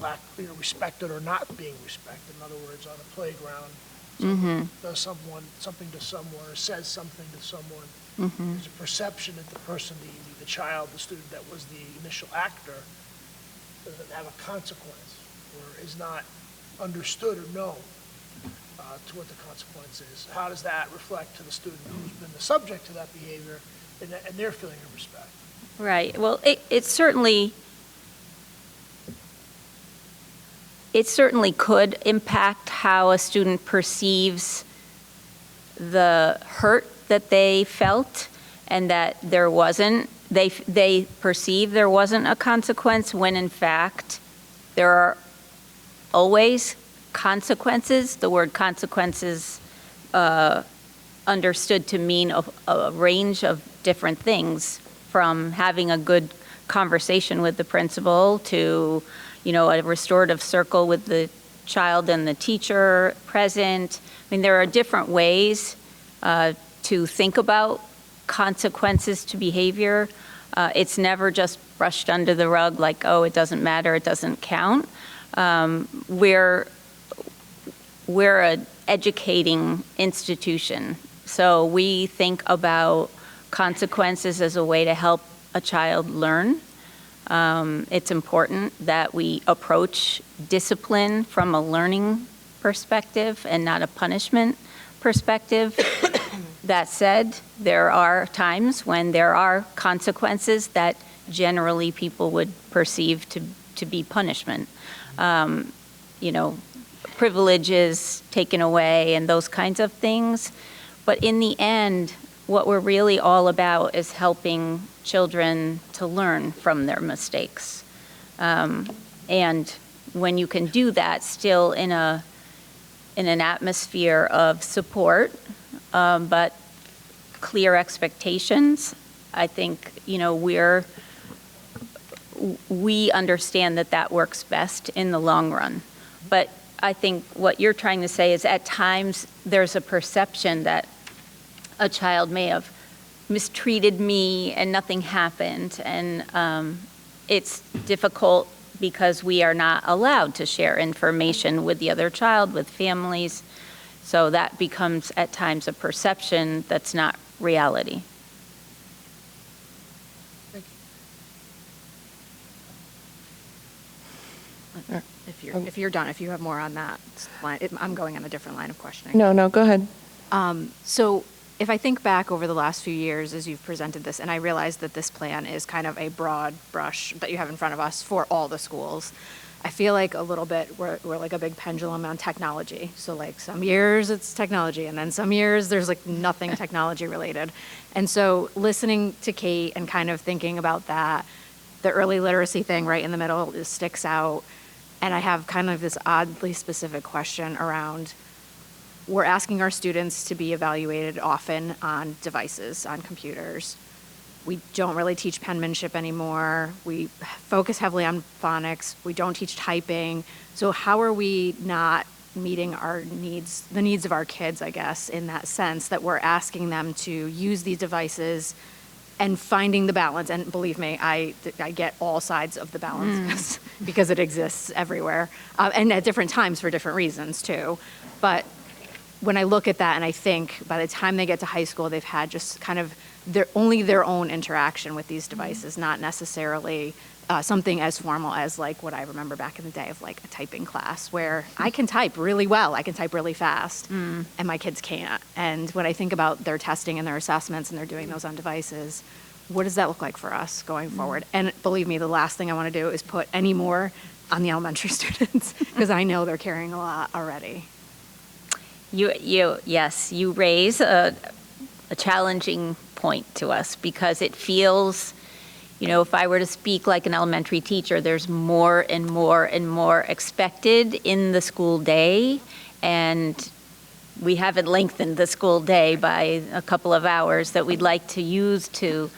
respected or not being respected? In other words, on a playground, someone does something to someone or says something to someone. There's a perception that the person, the child, the student that was the initial actor, doesn't have a consequence or is not understood or known to what the consequence is. How does that reflect to the student who's been the subject to that behavior and their feeling of respect? Right. Well, it certainly could impact how a student perceives the hurt that they felt, and that there wasn't, they perceive there wasn't a consequence, when in fact there are always consequences. The word consequences understood to mean a range of different things, from having a good conversation with the principal to, a restorative circle with the child and the teacher present. I mean, there are different ways to think about consequences to behavior. It's never just brushed under the rug like, oh, it doesn't matter, it doesn't count. We're an educating institution, so we think about consequences as a way to help a child learn. It's important that we approach discipline from a learning perspective and not a punishment perspective. That said, there are times when there are consequences that generally people would perceive to be punishment. Privileges taken away and those kinds of things. But in the end, what we're really all about is helping children to learn from their mistakes. And when you can do that still in an atmosphere of support, but clear expectations, I think, we understand that works best in the long run. But I think what you're trying to say is at times there's a perception that a child may have mistreated me and nothing happened. And it's difficult because we are not allowed to share information with the other child, with families. So that becomes at times a perception that's not reality. If you're done, if you have more on that line, I'm going on a different line of questioning. No, go ahead. So if I think back over the last few years as you've presented this, and I realize that this plan is kind of a broad brush that you have in front of us for all the schools, I feel like a little bit we're like a big pendulum on technology. So like some years it's technology, and then some years there's like nothing technology related. And so listening to Kate and kind of thinking about that, the early literacy thing right in the middle sticks out. And I have kind of this oddly specific question around, we're asking our students to be evaluated often on devices, on computers. We don't really teach penmanship anymore. We focus heavily on phonics. We don't teach typing. So how are we not meeting our needs, the needs of our kids, I guess, in that sense, that we're asking them to use these devices and finding the balance? And believe me, I get all sides of the balance because it exists everywhere, and at different times for different reasons too. But when I look at that and I think by the time they get to high school, they've had just kind of their own interaction with these devices, not necessarily something as formal as like what I remember back in the day of like a typing class where I can type really well, I can type really fast, and my kids can't. And when I think about their testing and their assessments and they're doing those on devices, what does that look like for us going forward? And believe me, the last thing I want to do is put any more on the elementary students because I know they're carrying a lot already. Yes, you raise a challenging point to us because it feels, you know, if I were to speak like an elementary teacher, there's more and more and more expected in the school day, and we haven't lengthened the school day by a couple of hours that we'd like to use to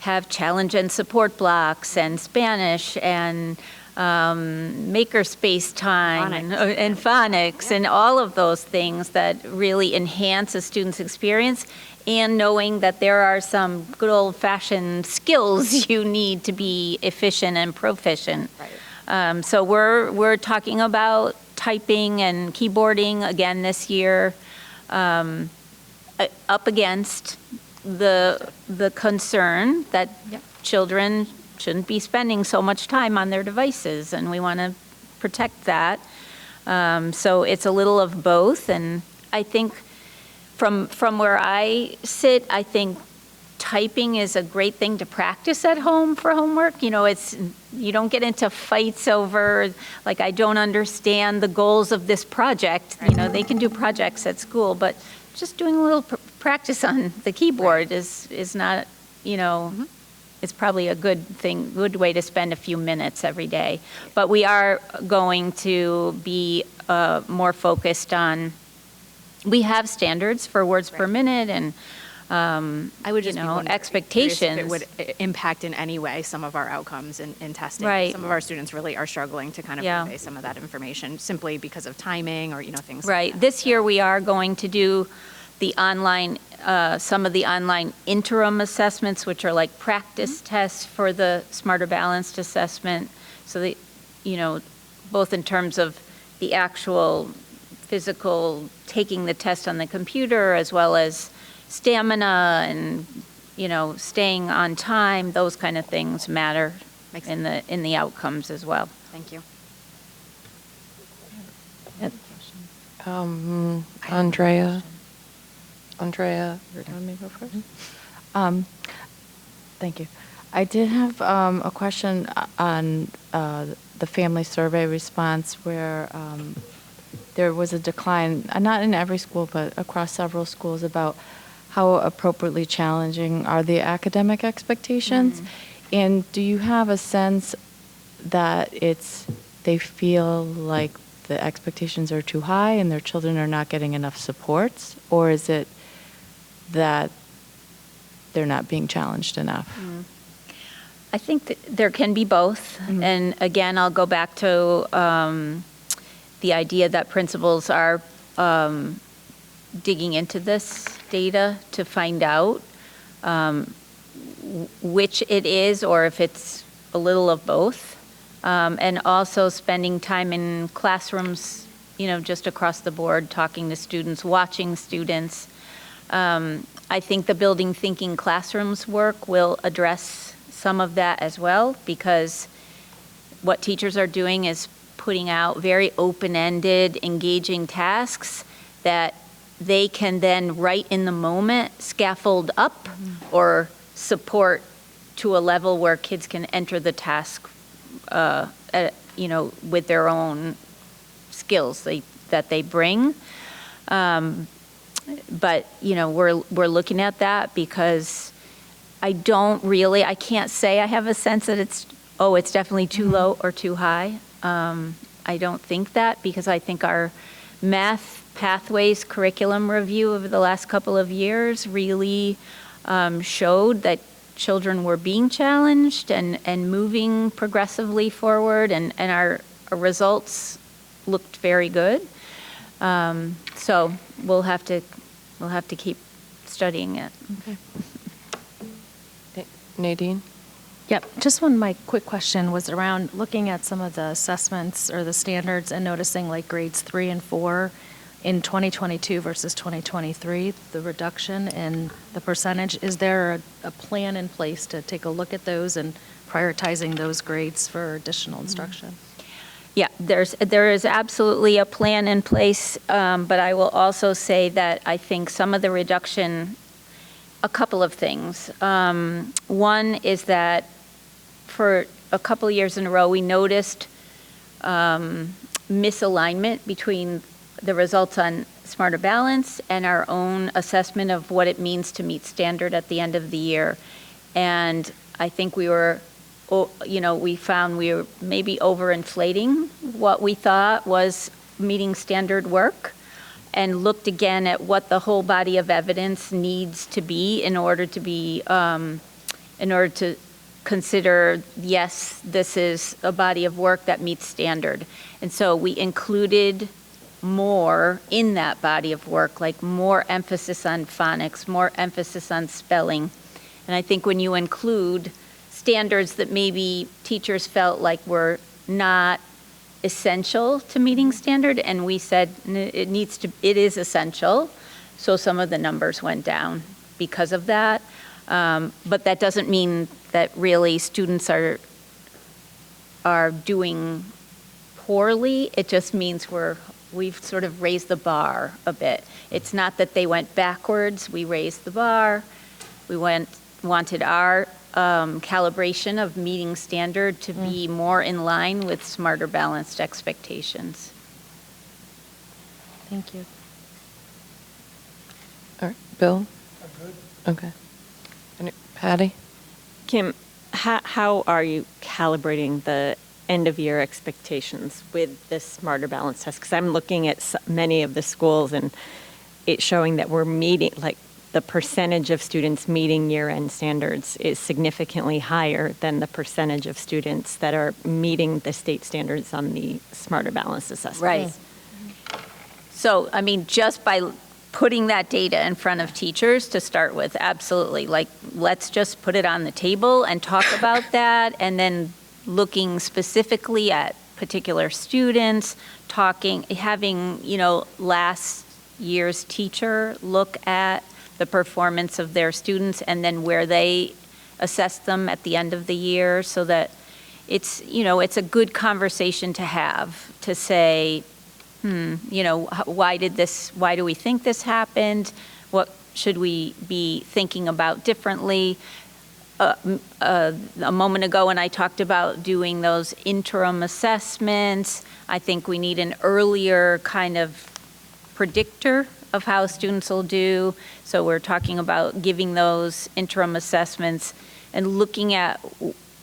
have challenge and support blocks and Spanish and makerspace time and phonics and all of those things that really enhance a student's experience, and knowing that there are some good old-fashioned skills you need to be efficient and proficient. Right. So we're talking about typing and keyboarding again this year, up against the concern that children shouldn't be spending so much time on their devices, and we want to protect that. So it's a little of both, and I think from where I sit, I think typing is a great thing to practice at home for homework. You know, you don't get into fights over, like, I don't understand the goals of this project. You know, they can do projects at school, but just doing a little practice on the keyboard is not, you know, it's probably a good way to spend a few minutes every day. But we are going to be more focused on, we have standards for words per minute and I would just expectations. If it would impact in any way some of our outcomes in testing. Right. Some of our students really are struggling to kind of convey some of that information simply because of timing or, you know, things Right. like that. This year we are going to do the online, some of the online interim assessments, which are like practice tests for the Smarter Balanced assessment. So the, you know, both in terms of the actual physical taking the test on the computer, as well as stamina and, you know, staying on time, those kind of things matter in the outcomes as well. Thank you. Andrea, you want me to go first? Thank you. I did have a question on the family survey response where there was a decline, not in every school, but across several schools, about how appropriately challenging are the academic expectations. And do you have a sense that they feel like the expectations are too high and their children are not getting enough supports? Or is it that they're not being challenged enough? I think that there can be both. And again, I'll go back to the idea that principals are digging into this data to find out which it is, or if it's a little of both. And also spending time in classrooms, you know, just across the board, talking to students, watching students. I think the Building Thinking Classrooms work will address some of that as well, because what teachers are doing is putting out very open-ended, engaging tasks that they can then, right in the moment, scaffold up or support to a level where kids can enter the task, you know, with their own skills that they bring. But, you know, we're looking at that because I can't say I have a sense that it's definitely too low or too high. I don't think that, because I think our math pathways curriculum review over the last couple of years really showed that children were being challenged and moving progressively forward, and our results looked very good. So we'll have to keep studying it. Okay. Nadine? Yep, just my quick question was around looking at some of the assessments or the standards and noticing like grades 3 and 4 in 2022 versus 2023, the reduction in the percentage. Is there a plan in place to take a look at those and prioritizing those grades for additional instruction? Yeah, there is absolutely a plan in place, but I will also say that I think some of the reduction, a couple of things. One is that for a couple of years in a row, we noticed misalignment between the results on Smarter Balance and our own assessment of what it means to meet standard at the end of the year. And I think we were, we found we were maybe overinflating what we thought was meeting standard work, and looked again at what the whole body of evidence needs to be in order to consider, yes, this is a body of work that meets standard. And so we included more in that body of work, like more emphasis on phonics, more emphasis on spelling. And I think when you include standards that maybe teachers felt like were not essential to meeting standard, and we said it is essential, so some of the numbers went down because of that. But that doesn't mean that really students are doing poorly. It just means we've sort of raised the bar a bit. It's not that they went backwards. We raised the bar. We wanted our calibration of meeting standard to be more in line with Smarter Balanced expectations. Thank you. All right, Bill? I'm good. Okay. And Patty? Kim, how are you calibrating the end of year expectations with this Smarter Balance test? Because I'm looking at many of the schools and it's showing that we're meeting, like the percentage of students meeting year-end standards is significantly higher than the percentage of students that are meeting the state standards on the Smarter Balance assessment. Right. So, I mean, just by putting that data in front of teachers to start with, absolutely. Like, let's just put it on the table and talk about that, and then looking specifically at particular students, having, last year's teacher look at the performance of their students and then where they assess them at the end of the year, so that it's a good conversation to have, to say, why do we think this happened? What should we be thinking about differently? A moment ago when I talked about doing those interim assessments, I think we need an earlier kind of predictor of how students will do. So we're talking about giving those interim assessments and looking at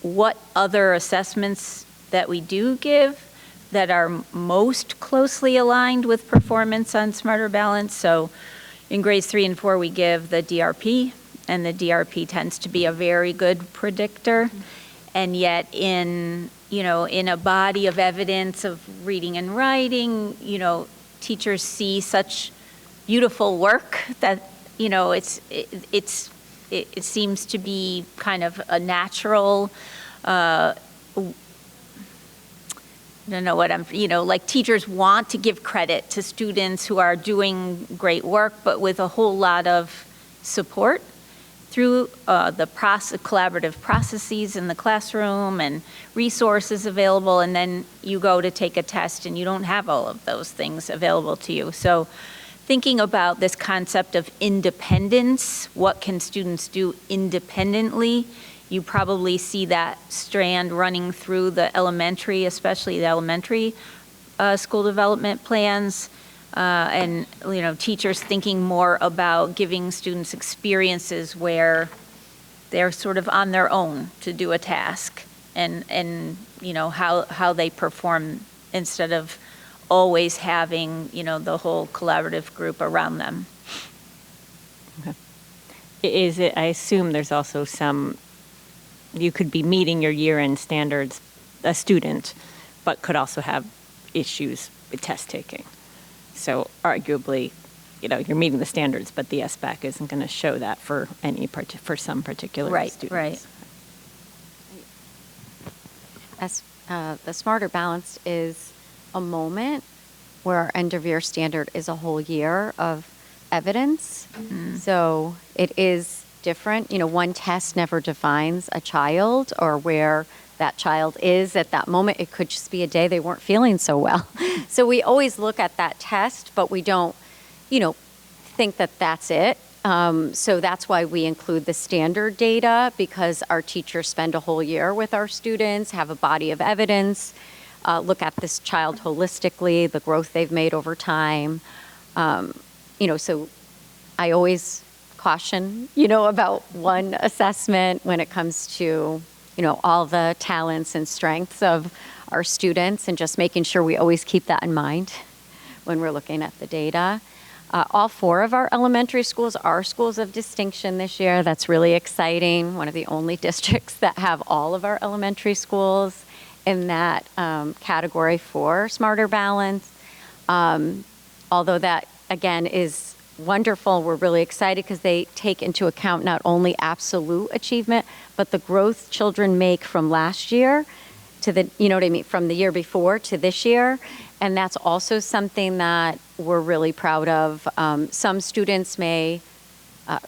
what other assessments that we do give that are most closely aligned with performance on Smarter Balance. So in grades 3 and 4, we give the DRP, and the DRP tends to be a very good predictor. And yet in a body of evidence of reading and writing, teachers see such beautiful work that, it seems to be kind of a natural, I don't know what like teachers want to give credit to students who are doing great work, but with a whole lot of support through the collaborative processes in the classroom and resources available, and then you go to take a test and you don't have all of those things available to you. So thinking about this concept of independence, what can students do independently? You probably see that strand running through the elementary, especially the elementary school development plans. And teachers thinking more about giving students experiences where they're sort of on their own to do a task, and how they perform, instead of always having the whole collaborative group around them. Okay. I assume there's also you could be meeting your year-end standards, a student, but could also have issues with test taking. So arguably, you're meeting the standards, but the SBAC isn't going to show that for some particular students. Right. As the Smarter Balance is a moment where our end of year standard is a whole year of evidence. Mm-hmm. So it is different. One test never defines a child or where that child is at that moment. It could just be a day they weren't feeling so well. So we always look at that test, but we don't, think that that's it. So that's why we include the standard data, because our teachers spend a whole year with our students, have a body of evidence. look at this child holistically, the growth they've made over time. So I always caution, about one assessment when it comes to, all the talents and strengths of our students, and just making sure we always keep that in mind when we're looking at the data. All 4 of our elementary schools are schools of distinction this year. That's really exciting. One of the only districts that have all of our elementary schools in that category for Smarter Balance. Although that, again, is wonderful. We're really excited because they take into account not only absolute achievement, but the growth children make from last year to from the year before to this year. And that's also something that we're really proud of. Some students may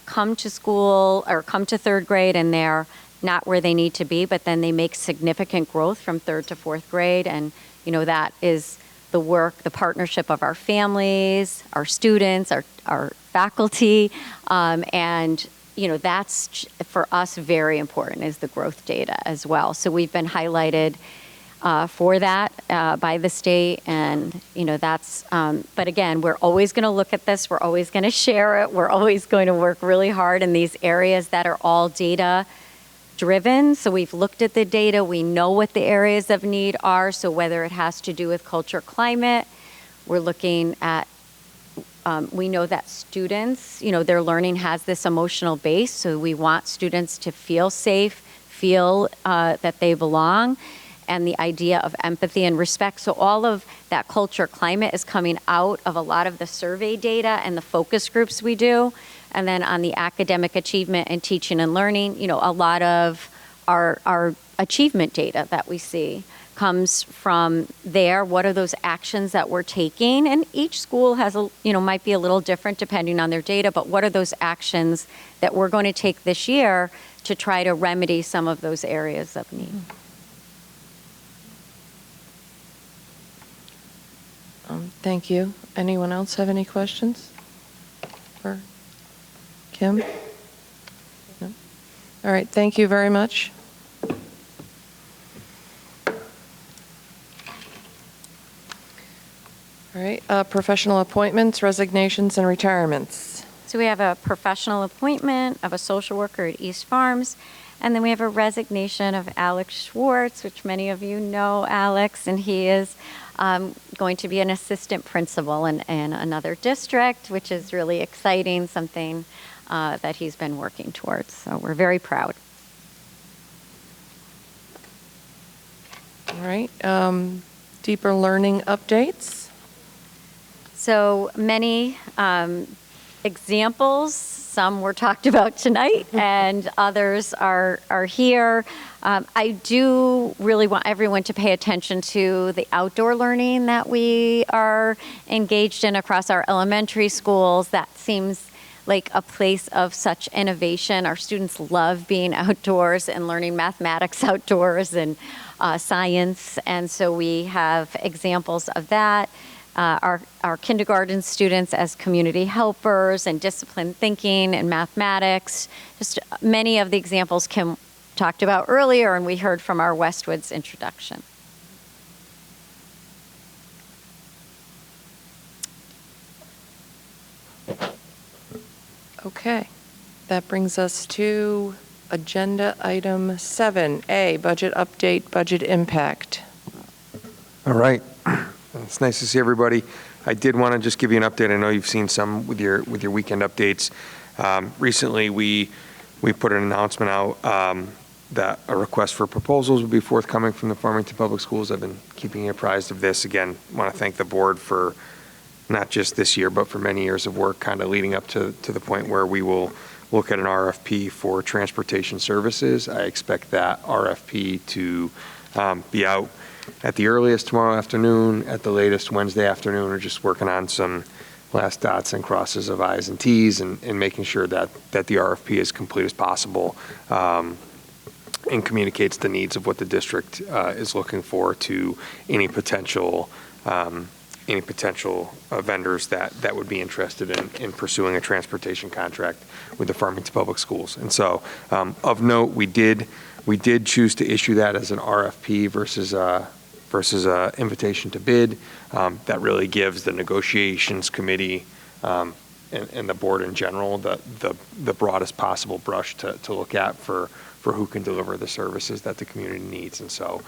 come to school or come to 3rd grade and they're not where they need to be, but then they make significant growth from 3rd to 4th grade. And, that is the work, the partnership of our families, our students, our faculty, and that's for us very important, is the growth data as well. So we've been highlighted for that by the state, and that's. But again, we're always going to look at this. We're always going to share it. We're always going to work really hard in these areas that are all data driven. So we've looked at the data. We know what the areas of need are. So whether it has to do with culture, climate, we're looking at. We know that students, their learning has this emotional base. So we want students to feel safe, feel that they belong, and the idea of empathy and respect. So all of that culture, climate is coming out of a lot of the survey data and the focus groups we do. And then on the academic achievement and teaching and learning, a lot of our achievement data that we see comes from there. What are those actions that we're taking? And each school has might be a little different depending on their data, but what are those actions that we're going to take this year to try to remedy some of those areas of need? Thank you. Anyone else have any questions for Kim? No? All right, thank you very much. All right, professional appointments, resignations, and retirements. So we have a professional appointment of a social worker at East Farms, and then we have a resignation of Alex Schwartz, which many of you know Alex, and he is going to be an assistant principal in another district, which is really exciting, something that he's been working towards. So we're very proud. All right, deeper learning updates. So many examples. Some were talked about tonight, and others are here. I do really want everyone to pay attention to the outdoor learning that we are engaged in across our elementary schools. That seems like a place of such innovation. Our students love being outdoors and learning mathematics outdoors and science, and so we have examples of that. Our kindergarten students as community helpers and disciplined thinking and mathematics. Just many of the examples Kim talked about earlier, and we heard from our Westwood's introduction. Okay, that brings us to agenda item 7A, budget update, budget impact. All right. It's nice to see everybody. I did want to just give you an update. I know you've seen some with your weekend updates. Recently, we put an announcement out that a request for proposals will be forthcoming from the Farmington Public Schools. I've been keeping you apprised of this. Again, I want to thank the board for not just this year, but for many years of work kind of leading up to the point where we will look at an RFP for transportation services. I expect that RFP to be out at the earliest tomorrow afternoon, at the latest Wednesday afternoon. We're just working on some last dots and crosses of I's and T's and making sure that the RFP is complete as possible and communicates the needs of what the district is looking for to any potential vendors that would be interested in pursuing a transportation contract with the Farmington Public Schools. And so of note, we did choose to issue that as an RFP versus versus a invitation to bid. That really gives the negotiations committee and the board in general the broadest possible brush to look at for who can deliver the services that the community needs. And so,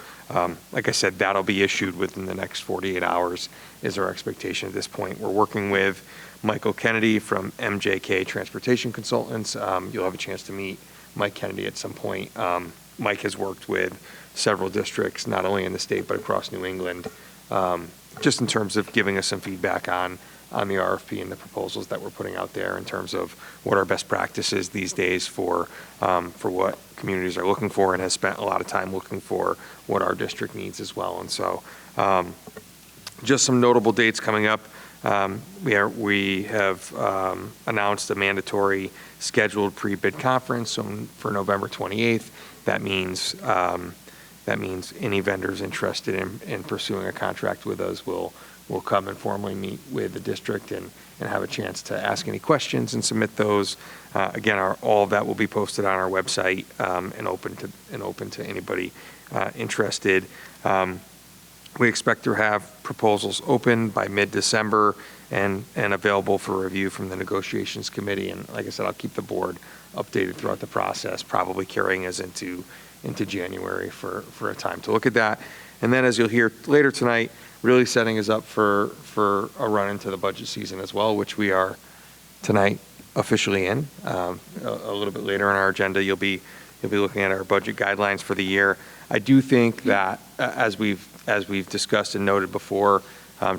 like I said, that'll be issued within the next 48 hours is our expectation at this point. We're working with Michael Kennedy from MJK Transportation Consultants. You'll have a chance to meet Mike Kennedy at some point. Mike has worked with several districts, not only in the state, but across New England, just in terms of giving us some feedback on the RFP and the proposals that we're putting out there in terms of what our best practices these days for what communities are looking for, and has spent a lot of time looking for what our district needs as well. And so just some notable dates coming up. We have announced a mandatory scheduled pre-bid conference for November 28th. That means any vendors interested in pursuing a contract with us will come and formally meet with the district and have a chance to ask any questions and submit those. Again, all of that will be posted on our website and open to anybody interested. We expect to have proposals open by mid-December and available for review from the negotiations committee. And like I said, I'll keep the board updated throughout the process, probably carrying us into January for a time to look at that. And then, as you'll hear later tonight, really setting us up for a run into the budget season as well, which we are tonight officially in. A little bit later on our agenda, you'll be looking at our budget guidelines for the year. I do think that as we've discussed and noted before,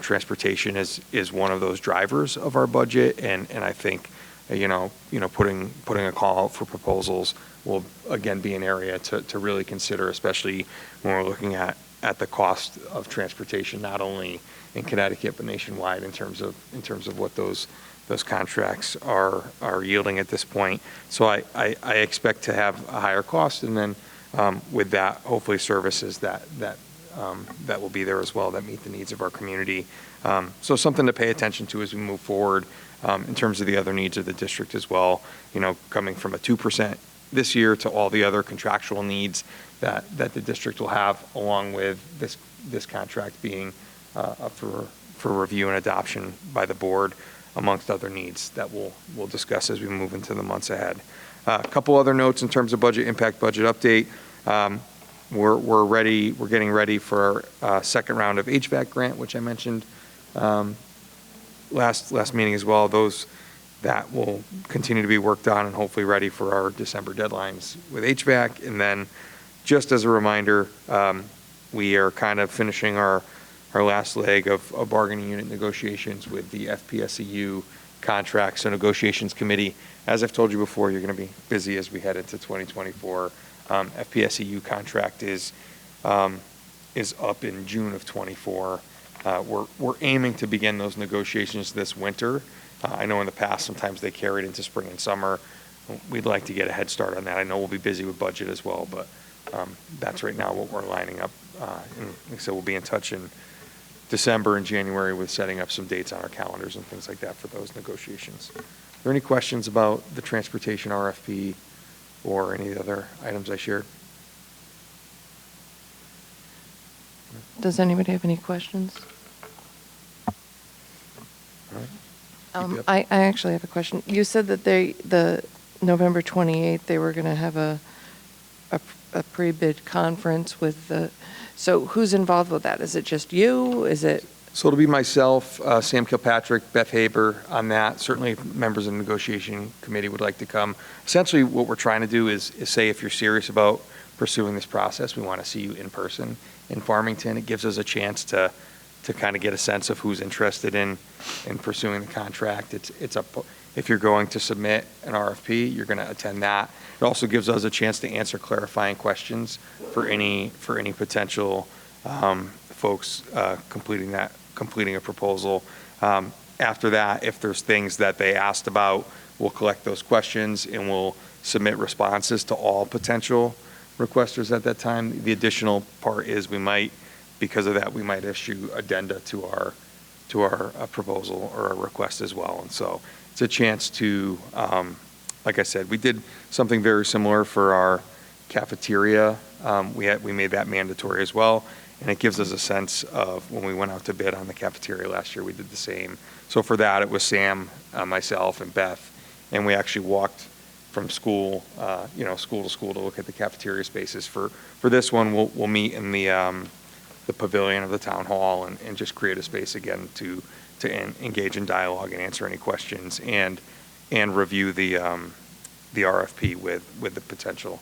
transportation is one of those drivers of our budget, and I think putting a call out for proposals will again be an area to really consider, especially when we're looking at the cost of transportation, not only in Connecticut but nationwide, in terms of what those contracts are yielding at this point. So I expect to have a higher cost, and then with that, hopefully services that will be there as well that meet the needs of our community. So something to pay attention to as we move forward in terms of the other needs of the district as well. Coming from a 2% this year to all the other contractual needs that the district will have, along with this contract being up for review and adoption by the board, amongst other needs that we'll discuss as we move into the months ahead. A couple other notes in terms of budget impact, budget update. We're ready. We're getting ready for our second round of HVAC grant, which I mentioned last meeting as well. Those that will continue to be worked on and hopefully ready for our December deadlines with HVAC. And then, just as a reminder, we are kind of finishing our last leg of bargaining unit negotiations with the FPSEU contract. So negotiations committee, as I've told you before, you're going to be busy as we head into 2024. FPSEU contract is up in June of 24. We're aiming to begin those negotiations this winter. I know in the past sometimes they carried into spring and summer. We'd like to get a head start on that. I know we'll be busy with budget as well, but that's right now what we're lining up. And so we'll be in touch in December and January with setting up some dates on our calendars and things like that for those negotiations. Are there any questions about the transportation RFP or any of the other items I shared? Does anybody have any questions? All right. I actually have a question. You said that the November 28th, they were going to have a pre-bid conference with so who's involved with that? Is it just you? Is it? So it'll be myself, Sam Kilpatrick, Beth Haber on that. Certainly members of the negotiation committee would like to come. Essentially what we're trying to do is say if you're serious about pursuing this process, we want to see you in person in Farmington. It gives us a chance to kind of get a sense of who's interested in pursuing the contract. If you're going to submit an RFP, you're going to attend that. It also gives us a chance to answer clarifying questions for any potential folks completing a proposal. After that, if there's things that they asked about, we'll collect those questions and we'll submit responses to all potential requesters at that time. The additional part is because of that, we might issue addenda to our proposal or a request as well. And so it's a chance to, like I said, we did something very similar for our cafeteria. We made that mandatory as well. and it gives us a sense of when we went out to bid on the cafeteria last year, we did the same. So for that, it was Sam, myself, and Beth, and we actually walked from school, school to school to look at the cafeteria spaces. For this one, we'll meet in the pavilion of the town hall and just create a space again to engage in dialogue and answer any questions and review the RFP with the potential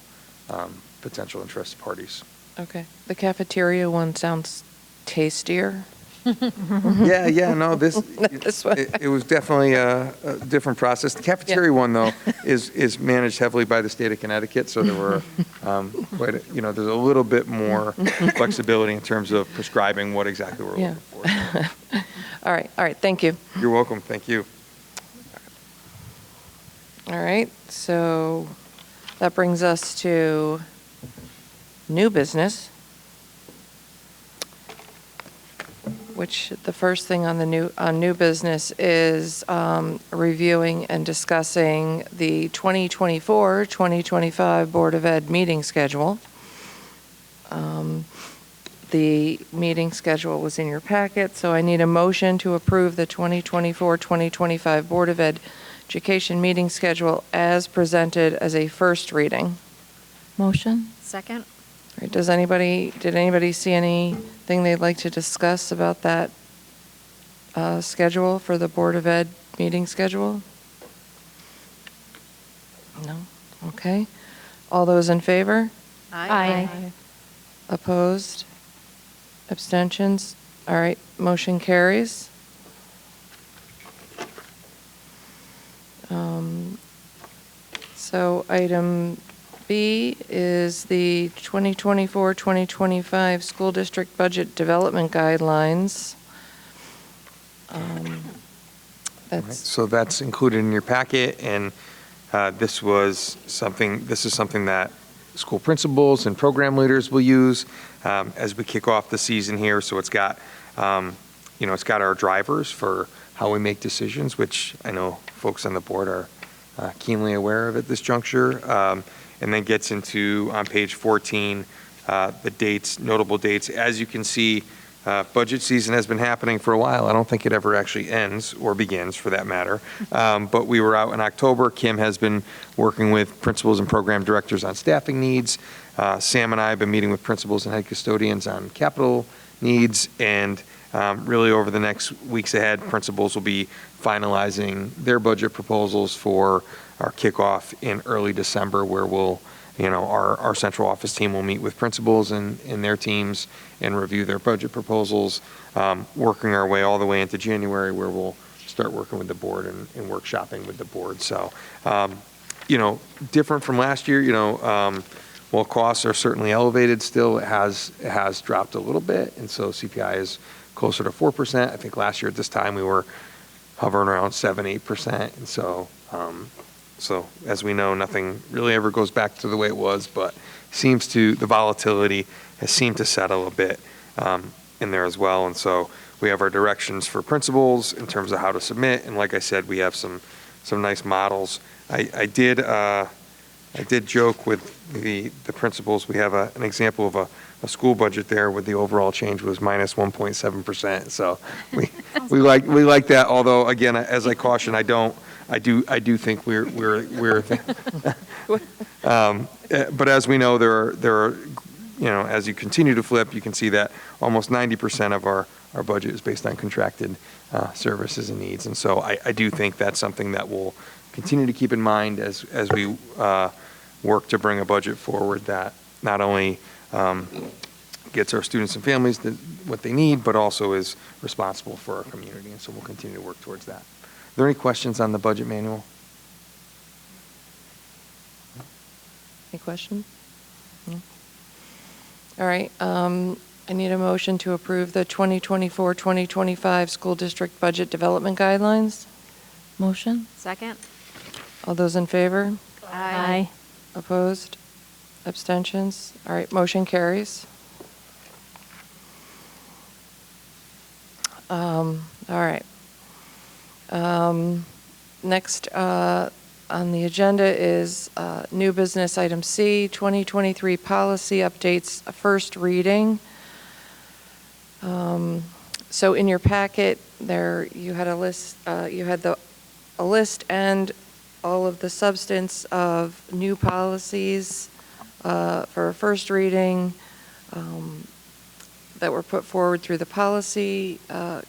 interested parties. Okay. The cafeteria one sounds tastier. No, this one. it was definitely a different process. The cafeteria one, though, is managed heavily by the state of Connecticut, so there were there's a little bit more flexibility in terms of prescribing what exactly we're looking for. All right, thank you. You're welcome, thank you. All right, so that brings us to new business, which the first thing on new business is reviewing and discussing the 2024-2025 Board of Ed meeting schedule. The meeting schedule was in your packet, so I need a motion to approve the 2024-2025 Board of Ed Education meeting schedule as presented as a first reading. Motion? Second. All right, did anybody see anything they'd like to discuss about that schedule for the Board of Ed meeting schedule? No? Okay. All those in favor? Aye. Opposed? Abstentions? All right, motion carries. So item B is the 2024-2025 School District Budget Development Guidelines. So that's included in your packet, and this is something that school principals and program leaders will use as we kick off the season here. So it's got, it's got our drivers for how we make decisions, which I know folks on the board are keenly aware of at this juncture. And then gets into, on page 14, the dates, notable dates. As you can see, budget season has been happening for a while. I don't think it ever actually ends or begins, for that matter. But we were out in October. Kim has been working with principals and program directors on staffing needs. Sam and I have been meeting with principals and head custodians on capital needs. And really over the next weeks ahead, principals will be finalizing their budget proposals for our kickoff in early December, where our central office team will meet with principals and their teams and review their budget proposals, working our way all the way into January, where we'll start working with the board and workshopping with the board. So, different from last year, while costs are certainly elevated still, it has dropped a little bit. And so CPI is closer to 4%. I think last year at this time we were hovering around 7-8%. And so, as we know, nothing really ever goes back to the way it was, but the volatility has seemed to settle a bit in there as well. And so we have our directions for principals in terms of how to submit. And like I said, we have some nice models. I did joke with the principals. We have an example of a school budget there where the overall change was minus 1.7%. So we like that. Although again, as I caution, I do think we're but as we know, there are as you continue to flip, you can see that almost 90% of our budget is based on contracted services and needs. And so I do think that's something that we'll continue to keep in mind as we work to bring a budget forward that not only gets our students and families what they need, but also is responsible for our community. And so we'll continue to work towards that. Are there any questions on the budget manual? Any questions? No? All right. I need a motion to approve the 2024-2025 School District Budget Development Guidelines. Motion? Second. All those in favor? Aye. Opposed? Abstentions? All right, motion carries. All right. Next on the agenda is new business item C, 2023 policy updates, first reading. So in your packet, there, you had a list, a list and all of the substance of new policies for a first reading that were put forward through the policy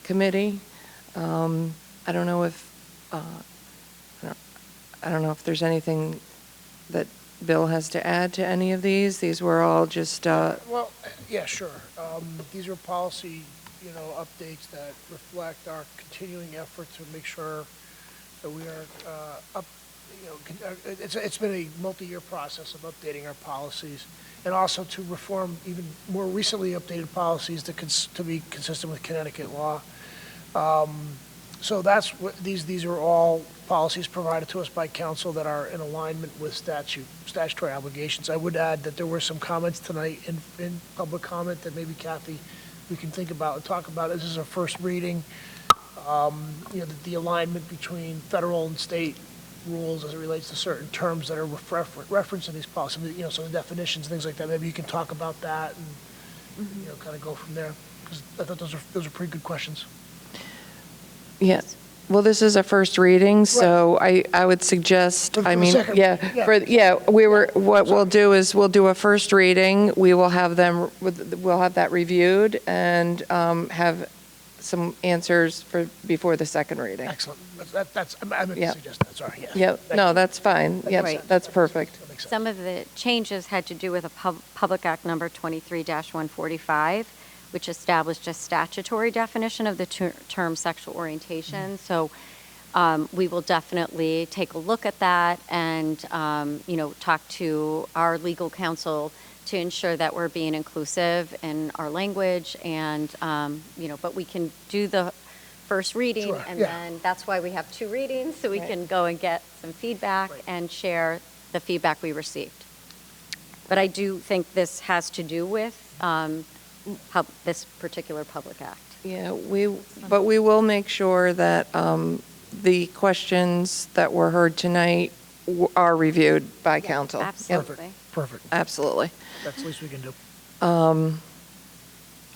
committee. I don't know if there's anything that Bill has to add to any of these. These were all just. Well, yeah, sure. These are policy, updates that reflect our continuing effort to make sure that we are up. It's been a multi-year process of updating our policies, and also to reform even more recently updated policies to be consistent with Connecticut law. So that's what these are all policies provided to us by council that are in alignment with statutory obligations. I would add that there were some comments tonight in public comment that maybe Kathy, we can think about and talk about. This is a first reading. The alignment between federal and state rules as it relates to certain terms that are referenced in these policies, some definitions, things like that. Maybe you can talk about that and, kind of go from there. Because I thought those are pretty good questions. Yes. Well, this is a first reading, so I would suggest, what we'll do is we'll do a first reading. We'll have that reviewed and have some answers before the second reading. Excellent. I meant to suggest that, sorry. Yes. Yeah, no, that's fine. Yes, that's perfect. Some of the changes had to do with a Public Act number 23-145, which established a statutory definition of the term sexual orientation. So we will definitely take a look at that and, talk to our legal counsel to ensure that we're being inclusive in our language and, but we can do the first reading and then that's why we have two readings, so we can go and get some feedback and share the feedback we received. But I do think this has to do with this particular Public Act. Yeah, but we will make sure that the questions that were heard tonight are reviewed by council. Absolutely. Perfect. Absolutely. That's the least we can do.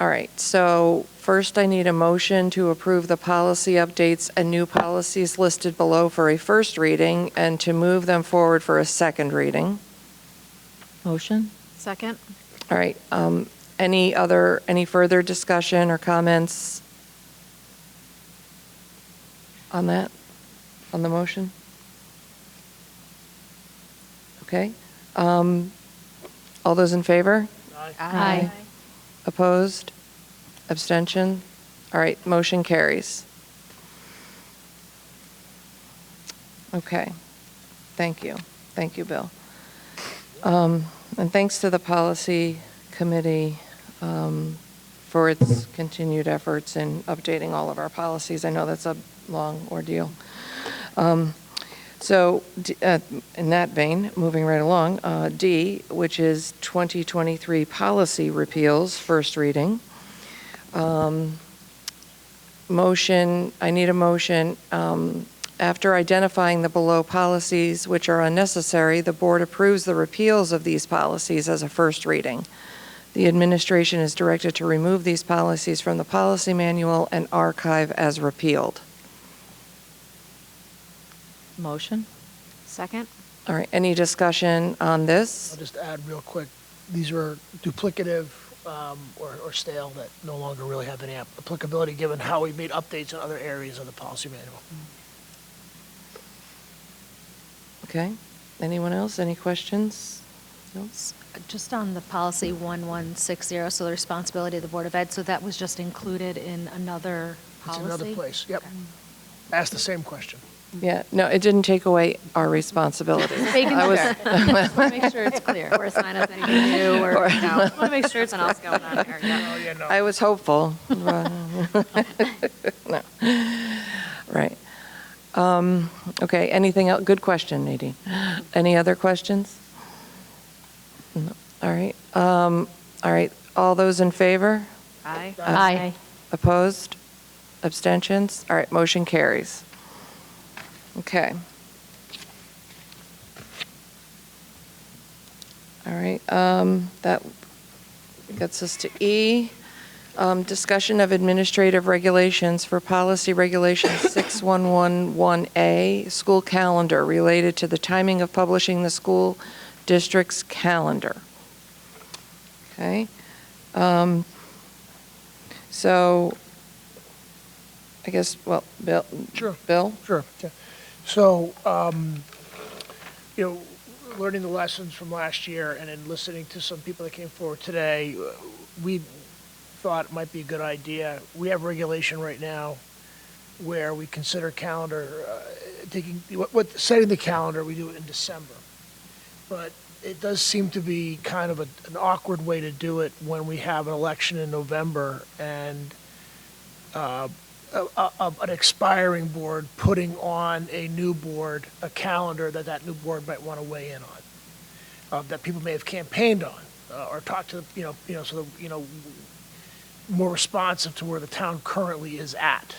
All right, so first I need a motion to approve the policy updates and new policies listed below for a first reading and to move them forward for a second reading. Motion? Second. All right, any further discussion or comments on that, on the motion? Okay. All those in favor? Aye. Opposed? Abstention? All right, motion carries. Okay, thank you. Thank you, Bill. And thanks to the policy committee for its continued efforts in updating all of our policies. I know that's a long ordeal. So in that vein, moving right along, D, which is 2023 policy repeals, first reading. Motion, I need a motion. After identifying the below policies which are unnecessary, the board approves the repeals of these policies as a first reading. The administration is directed to remove these policies from the policy manual and archive as repealed. Motion? Second. All right, any discussion on this? I'll just add real quick, these are duplicative or stale that no longer really have any applicability given how we made updates in other areas of the policy manual. Okay, anyone else, any questions? No? Just on the policy 1160, so the responsibility of the Board of Ed, so that was just included in another policy? It's another place, yep. Ask the same question. Yeah, no, it didn't take away our responsibility. Making sure. Just want to make sure it's clear. Or sign up anything new, or want to make sure it's something else going on here. Yeah. I was hopeful. No. Right. Okay, anything else? Good question, Nadine. Any other questions? No. All right. All right. All those in favor? Aye. Aye. Opposed? Abstentions? All right, motion carries. Okay. All right, that gets us to E. Discussion of administrative regulations for policy regulation 6111A, school calendar related to the timing of publishing the school district's calendar. Okay. So I guess, well, Bill? Sure. Bill? Sure. Yeah. So, learning the lessons from last year and then listening to some people that came forward today, we thought it might be a good idea. We have regulation right now where we consider calendar, setting the calendar, we do it in December. But it does seem to be kind of an awkward way to do it when we have an election in November and an expiring board putting on a new board a calendar that new board might want to weigh in on, that people may have campaigned on or talked to, more responsive to where the town currently is at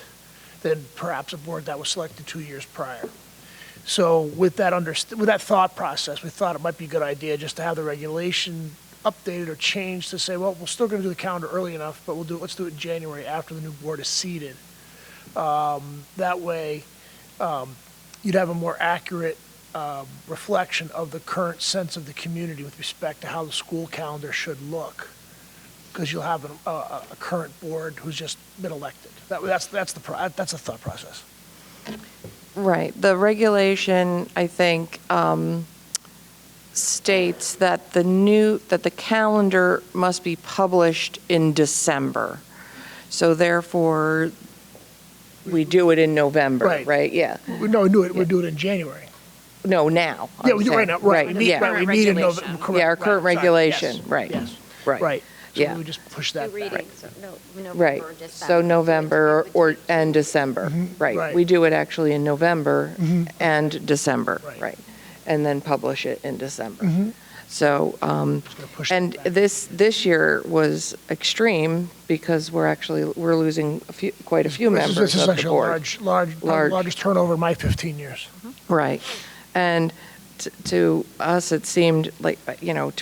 than perhaps a board that was selected 2 years prior. So with that thought process, we thought it might be a good idea just to have the regulation updated or changed to say, well, we're still going to do the calendar early enough, but let's do it in January after the new board is seated. That way, you'd have a more accurate reflection of the current sense of the community with respect to how the school calendar should look, because you'll have a current board who's just been elected. That's the thought process. Right. The regulation, I think, states that the calendar must be published in December. So therefore, we do it in November, right? Yeah. No, we do it in January. No, now. Yeah, we do it right now. Right. Right. We meet in November. Yeah, our current regulation. Yes. Right. Yes. Right. So Yeah. we would just push that back. Right. So November and December. Right. Right. We do it actually in November and December. Right. And then publish it in December. So, and this year was extreme because we're losing quite a few members This is of the actually board. largest turnover in my 15 years. Right. And to us, it seemed like,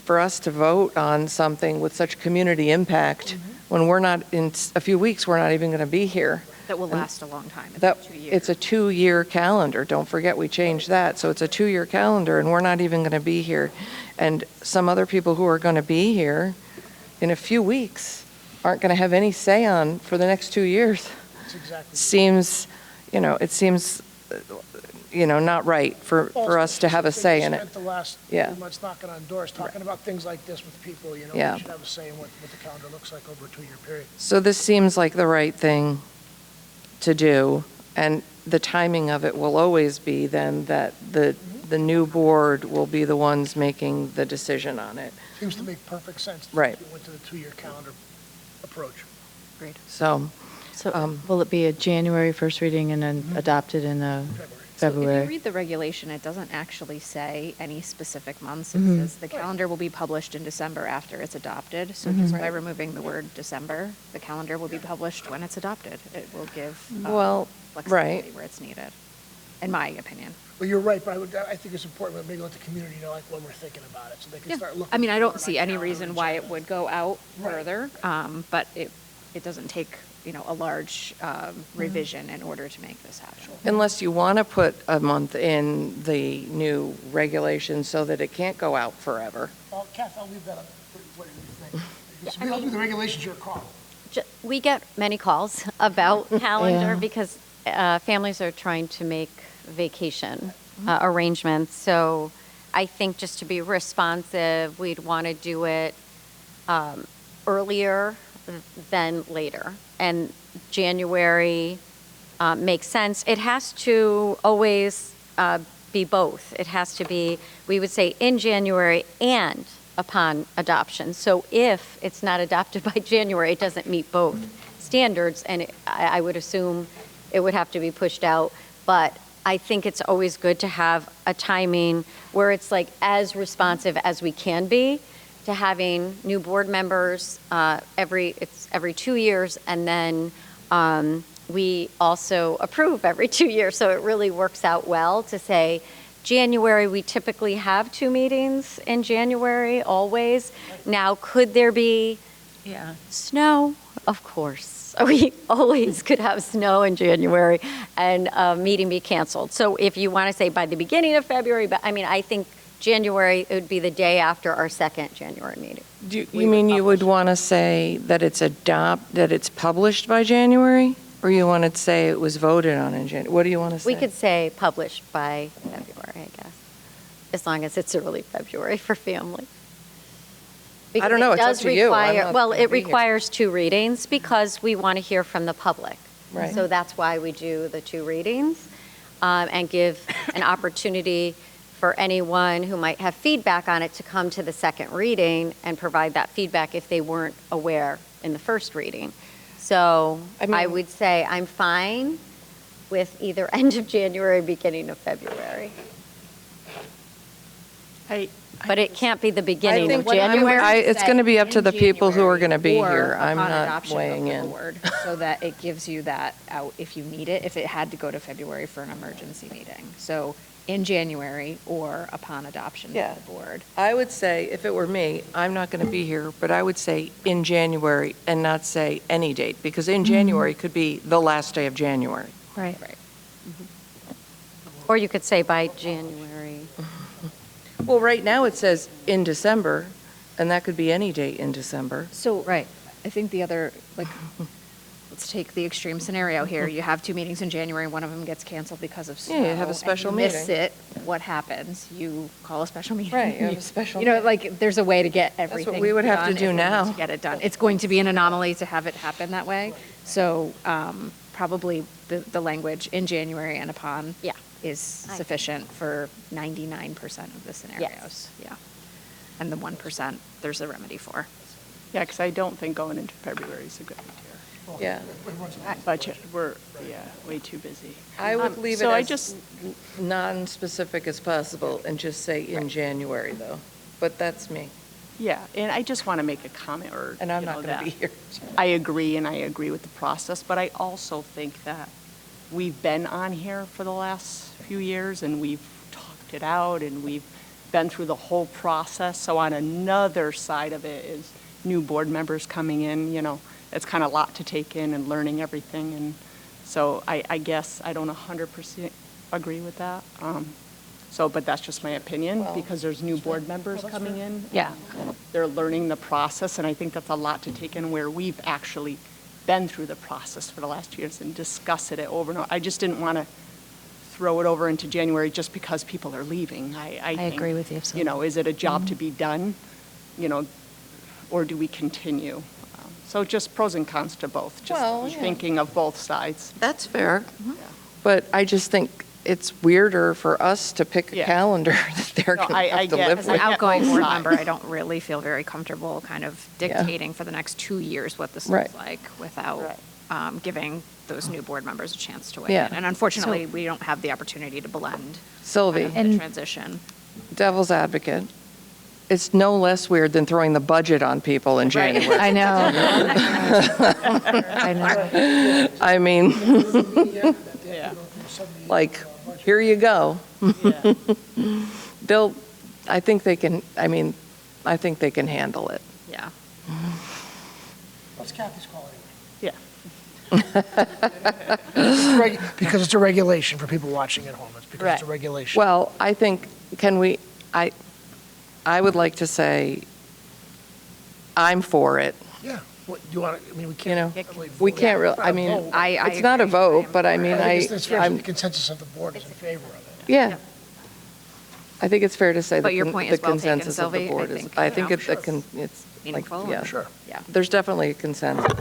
for us to vote on something with such community impact, when we're not, in a few weeks, we're not even going to be here. That will last a long time. It's a 2-year calendar. Don't forget, we changed that. So it's a 2-year calendar, and we're not even going to be here. And some other people who are going to be here in a few weeks aren't going to have any say on for the next 2 years. That's exactly. It seems not right for us to have a say in it. Spent the last few months knocking on doors, talking about things like this with people, We should have a say in what the calendar looks like over a 2-year period. So this seems like the right thing to do, and the timing of it will always be then that the new board will be the ones making the decision on it. Seems to make perfect sense. Right. We went to the 2-year calendar approach. Great. So will it be a January first reading and then adopted in So if February? you read the regulation, it doesn't actually say any specific months. It Mhm. says the calendar will be published in December after it's adopted. So just by Right. removing the word December, the calendar will be published when it's adopted. It will give flexibility right. where it's needed, in my opinion. Well, you're right, but I think it's important that maybe let the community know when we're thinking about it, so they can start looking. I mean, I don't forward see on any calendar reason and why check it would go out further, but it doesn't take, a large revision in order to make this happen. unless you want to put a month in the new regulation so that it can't go out forever. Well, Kath, I'll leave that up. What do you think? I'll do the regulations, your call. We get many calls about calendar because families are trying to make vacation arrangements. So I think just to be responsive, we'd want to do it earlier than later. And January makes sense. It has to always be both. It has to be, we would say, in January and upon adoption. So if it's not adopted by January, it doesn't meet both standards, and I would assume it would have to be pushed out. But I think it's always good to have a timing where it's like as responsive as we can be to having new board members every 2 years, and then we also approve every 2 years. So it really works out well to say January, we typically have 2 meetings in January, always. Now, could there be snow? Of course. We always could have snow in January and a meeting be canceled. So if you want to say by the beginning of February, but I mean, I think January, it would be the day after our second January meeting. You mean you would want to say that it's published by January? Or you want to say it was voted on in January? What do you want to say? We could say published by February, I guess, as long as it's early February for family. I don't know, it's up to you. I'm not Well, gonna it be here. requires 2 readings because we want to hear from the public. Right. So that's why we do the 2 readings and give an opportunity for anyone who might have feedback on it to come to the second reading and provide that feedback if they weren't aware in the first reading. So I would say I'm fine with either end of January, beginning of February. But it can't be the beginning of January. It's going to be up to the people who are going to be or here. I'm upon not adoption weighing of the in. board, so that it gives you that out if you need it, if it had to go to February for an emergency meeting. So in January or upon adoption Yeah. of the board. I would say, if it were me, I'm not going to be here, but I would say in January and not say any date, because in January could be the last day of January. Right. Or you could say by January. Well, right now it says in December, and that could be any date in December. So, right, I think the other, let's take the extreme scenario here. You have 2 meetings in January, one of them gets canceled because of snow. Yeah, you have a special and you miss meeting. it, what happens? You call a special meeting. Right, you have a special You know, there's a way to get everything what we would have to done do if we need now. to get it done. It's going to be an anomaly to have it happen that way. So, probably the language in January and upon is sufficient for 99% of the scenarios. Yeah. And the 1%, there's a remedy for. Yeah, because I don't think going into February is a good idea. Yeah. Budget, we're, way too busy. I would leave it so I as just, non-specific as possible and just say in January, though. But that's me. yeah, and I just want to make a comment or. And I'm you not know, going to be that here. I agree, and I agree with the process, but I also think that we've been on here for the last few years, and we've talked it out, and we've been through the whole process. So on another side of it is new board members coming in, it's kind of a lot to take in and learning everything. And so I guess I don't 100% agree with that. But that's just my opinion, because there's new board members coming in. Yeah. They're learning the process, and I think that's a lot to take in, where we've actually been through the process for the last 2 years and discussed it over and over. I just didn't want to throw it over into January just because people are leaving. I think, agree with you, absolutely. is it a job to be done, or do we continue? So just pros and cons to both, just thinking of both sides. That's fair. But I just think it's weirder for us to pick a calendar that they're going to have to live As with. an outgoing board member, I don't really feel very comfortable kind of dictating for the next 2 years what this looks like without giving those new board members a chance to weigh in. And unfortunately, we don't have the opportunity to blend Sylvie. kind of the transition. Devil's advocate. It's no less weird than throwing the budget on people in January. I know. I know. I mean, here you go. I think they can handle it. Yeah. What's Kathy's call anyway? Yeah. Because it's a regulation for people watching at home. It's because it's a regulation. Well, I think, I would like to say, I'm for it. Yeah. What, do you want to, I mean, we can't. We can't really, I mean, it's not a vote, but I mean, I think it's I'm, the consensus of the board is in favor of it. yeah. I think it's fair to say But that your point the is well taken, consensus of the Sylvie. board is, I think it's like, Meaningful. yeah. Sure. Yeah. There's definitely a consensus.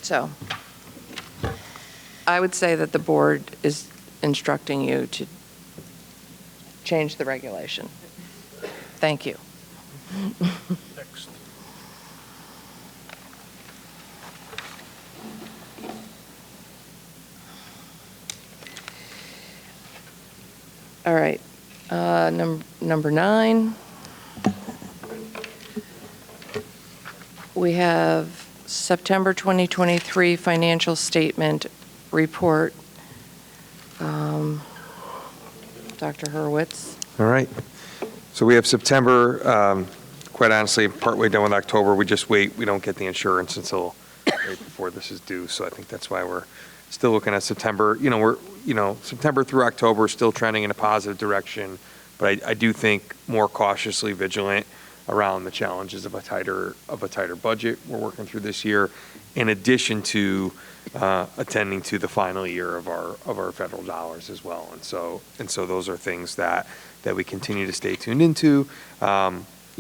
So, I would say that the board is instructing you to change the regulation. Thank you. Next. All right. Number 9. We have September 2023 financial statement report. Dr. Hurwitz. All right. So we have September quite honestly, partway done with October. We just wait. We don't get the insurance until right before this is due. So I think that's why we're still looking at September. September through October still trending in a positive direction. But I do think more cautiously vigilant around the challenges of a tighter budget we're working through this year, in addition to attending to the final year of our federal dollars as well. And so those are things that we continue to stay tuned into.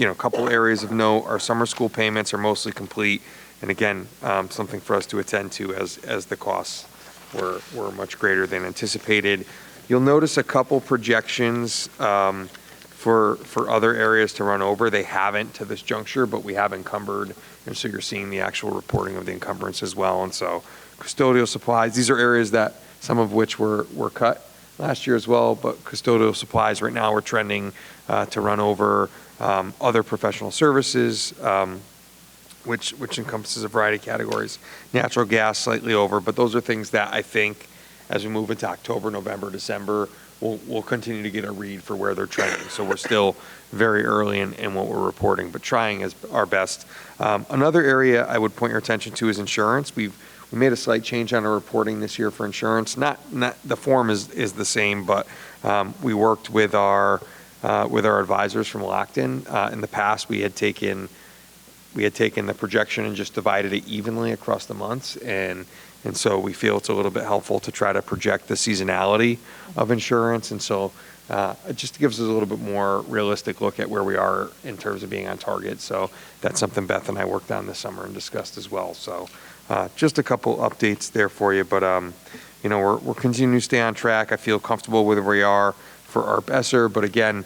A couple areas of note: our summer school payments are mostly complete, and again, something for us to attend to as the costs were much greater than anticipated. You'll notice a couple projections for other areas to run over. They haven't to this juncture, but we have encumbered, and so you're seeing the actual reporting of the encumbrance as well. And so custodial supplies, these are areas that some of which were cut last year as well, but custodial supplies right now we're trending to run over. Other professional services, which encompasses a variety of categories. Natural gas slightly over, but those are things that I think as we move into October, November, December, we'll continue to get a read for where they're trending. So we're still very early in what we're reporting, but trying our best. Another area I would point your attention to is insurance. We made a slight change on our reporting this year for insurance. Not the form is the same, but we worked with our advisors from Lockton. In the past, we had taken the projection and just divided it evenly across the months, and so we feel it's a little bit helpful to try to project the seasonality of insurance. And so it just gives us a little bit more realistic look at where we are in terms of being on target. So that's something Beth and I worked on this summer and discussed as well. So just a couple updates there for you, but we're continuing to stay on track. I feel comfortable with where we are for our ESSER, but again,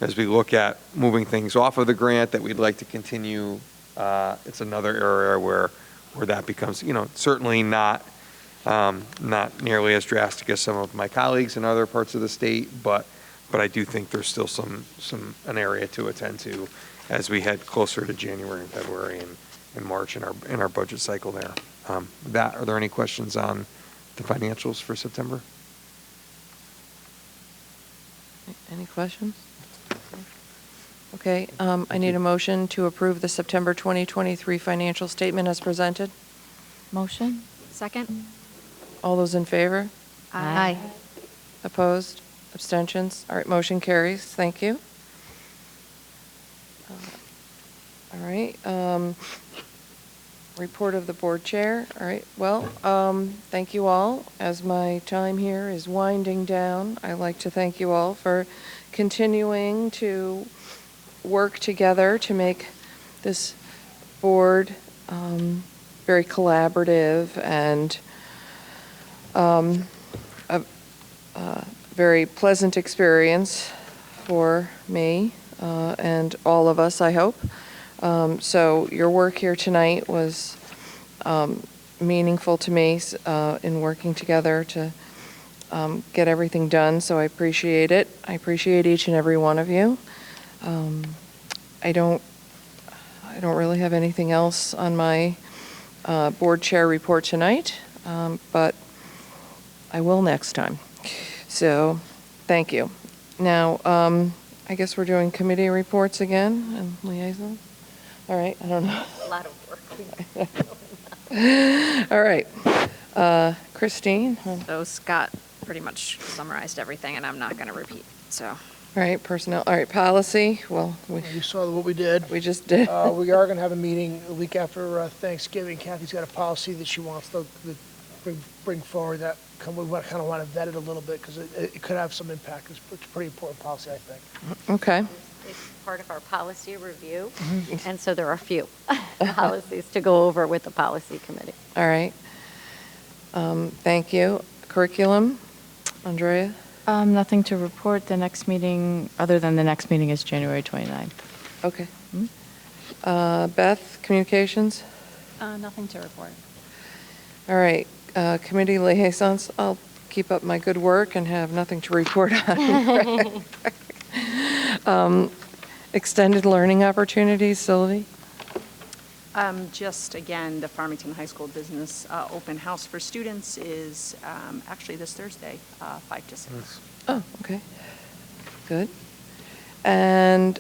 as we look at moving things off of the grant that we'd like to continue, it's another area where that becomes, certainly not nearly as drastic as some of my colleagues in other parts of the state, but I do think there's still an area to attend to as we head closer to January and February and March in our budget cycle there. Are there any questions on the financials for September? Any questions? Okay, I need a motion to approve the September 2023 financial statement as presented. Motion? Second? All those in favor? Aye. Opposed? Abstentions? All right, motion carries. Thank you. All right. Report of the board chair. All right. Well, thank you all. As my time here is winding down, I'd like to thank you all for continuing to work together to make this board very collaborative and a very pleasant experience for me and all of us, I hope. So your work here tonight was meaningful to me in working together to get everything done, so I appreciate it. I appreciate each and every one of you. I don't really have anything else on my board chair report tonight, but I will next time. So, thank you. Now, I guess we're doing committee reports again and liaison. All right, I don't know. A lot of work. All right, Christine. So Scott pretty much summarized everything, and I'm not going to repeat, so. All right, personnel. All right, policy. Well, You saw what we did. we just did. We are going to have a meeting a week after Thanksgiving. Kathy's got a policy that she wants to bring forward that we kind of want to vet it a little bit because it could have some impact. It's a pretty important policy, I think. Okay. It's part of our policy review, and so there are a few policies to go over with the policy committee. All right. Thank you. Curriculum, Andrea? Nothing to report. The next meeting, other than the next meeting, is January 29th. Okay. Beth, communications? Nothing to report. All right. Committee liaisons, I'll keep up my good work and have nothing to report on. Extended learning opportunities, Sylvie? Just again, the Farmington High School Business Open House for students is actually this Thursday, 5 to 6. Oh, okay. Good. And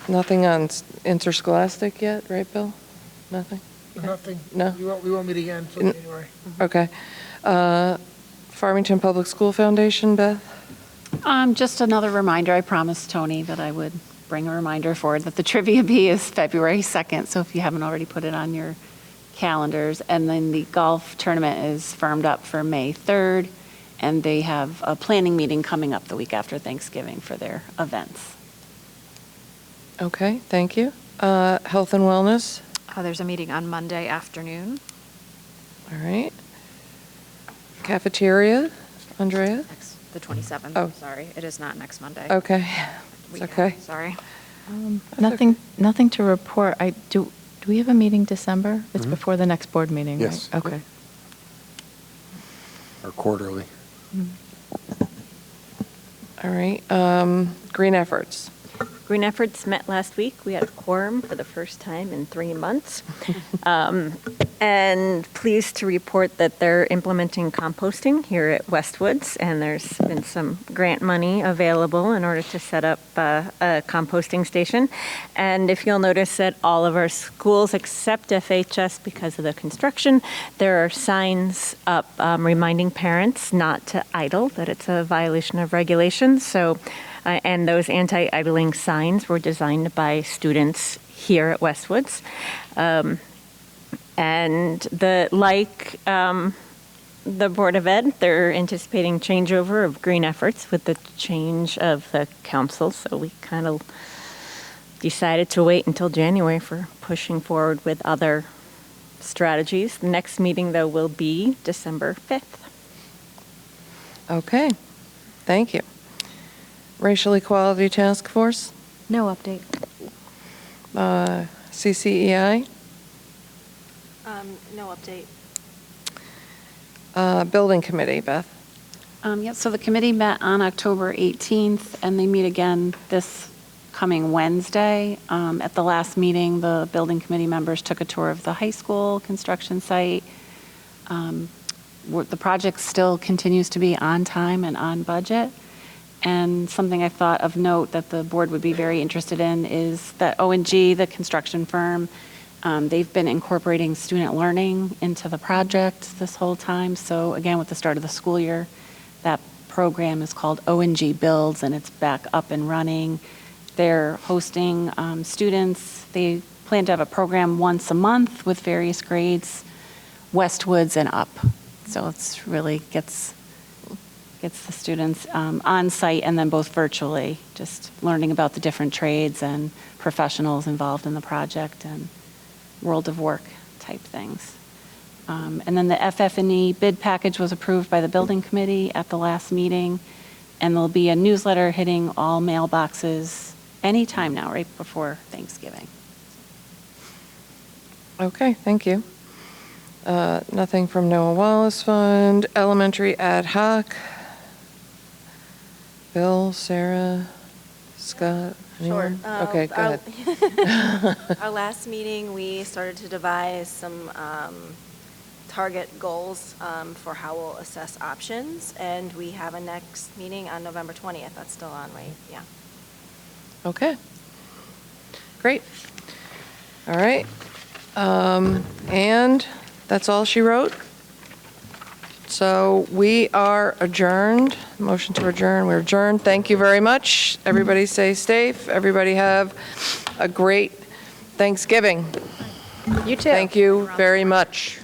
Nothing on interscholastic yet, right, Bill? Nothing? Nothing. No? We won't meet again until January. Okay. Farmington Public School Foundation, Beth? Just another reminder, I promised Tony that I would bring a reminder forward that the Trivia Bee is February 2nd, so if you haven't already put it on your calendars. And then the golf tournament is firmed up for May 3rd, and they have a planning meeting coming up the week after Thanksgiving for their events. Okay, thank you. Health and Wellness? There's a meeting on Monday afternoon. All right. Cafeteria, Andrea? The 27th, Oh. sorry. It is not next Monday. Okay, it's okay. Sorry. Nothing to report. Do we have a meeting December? It's Mhm. before the next board meeting, right? Yes. Okay. Or quarterly. All right, Green Efforts. Green Efforts met last week. We had a quorum for the first time in 3 months. And pleased to report that they're implementing composting here at Westwoods, and there's been some grant money available in order to set up a composting station. And if you'll notice at all of our schools except FHS, because of the construction, there are signs up reminding parents not to idle, that it's a violation of regulations. So, and those anti-idling signs were designed by students here at Westwoods. And the Board of Ed, they're anticipating changeover of Green Efforts with the change of the council. So we kind of decided to wait until January for pushing forward with other strategies. The next meeting, though, will be December 5th. Okay, thank you. Racial Equality Task Force? No update. CCEI? No update. Building Committee, Beth? Yeah, so the committee met on October 18th, and they meet again this coming Wednesday. At the last meeting, the building committee members took a tour of the high school construction site. The project still continues to be on time and on budget. And something I thought of note that the board would be very interested in is that O&G, the construction firm, they've been incorporating student learning into the project this whole time. So again, with the start of the school year, that program is called O&G Builds, and it's back up and running. They're hosting students. They plan to have a program once a month with various grades, Westwoods and up. So it's really gets the students on site and then both virtually, just learning about the different trades and professionals involved in the project and world of work type things. And then the FF&E bid package was approved by the building committee at the last meeting, and there'll be a newsletter hitting all mailboxes anytime now, right before Thanksgiving. Okay, thank you. Nothing from Noah Wallace Fund. Elementary Ad Hoc. Bill, Sarah, Scott, anyone? Sure. Okay, go ahead. Our last meeting, we started to devise some target goals for how we'll assess options, and we have a next meeting on November 20th. That's still on, right? Yeah. Okay. Great. All right. And that's all she wrote. So we are adjourned. Motion to adjourn. We're adjourned. Thank you very much. Everybody stay safe. Everybody have a great Thanksgiving. You too. Thank you very much.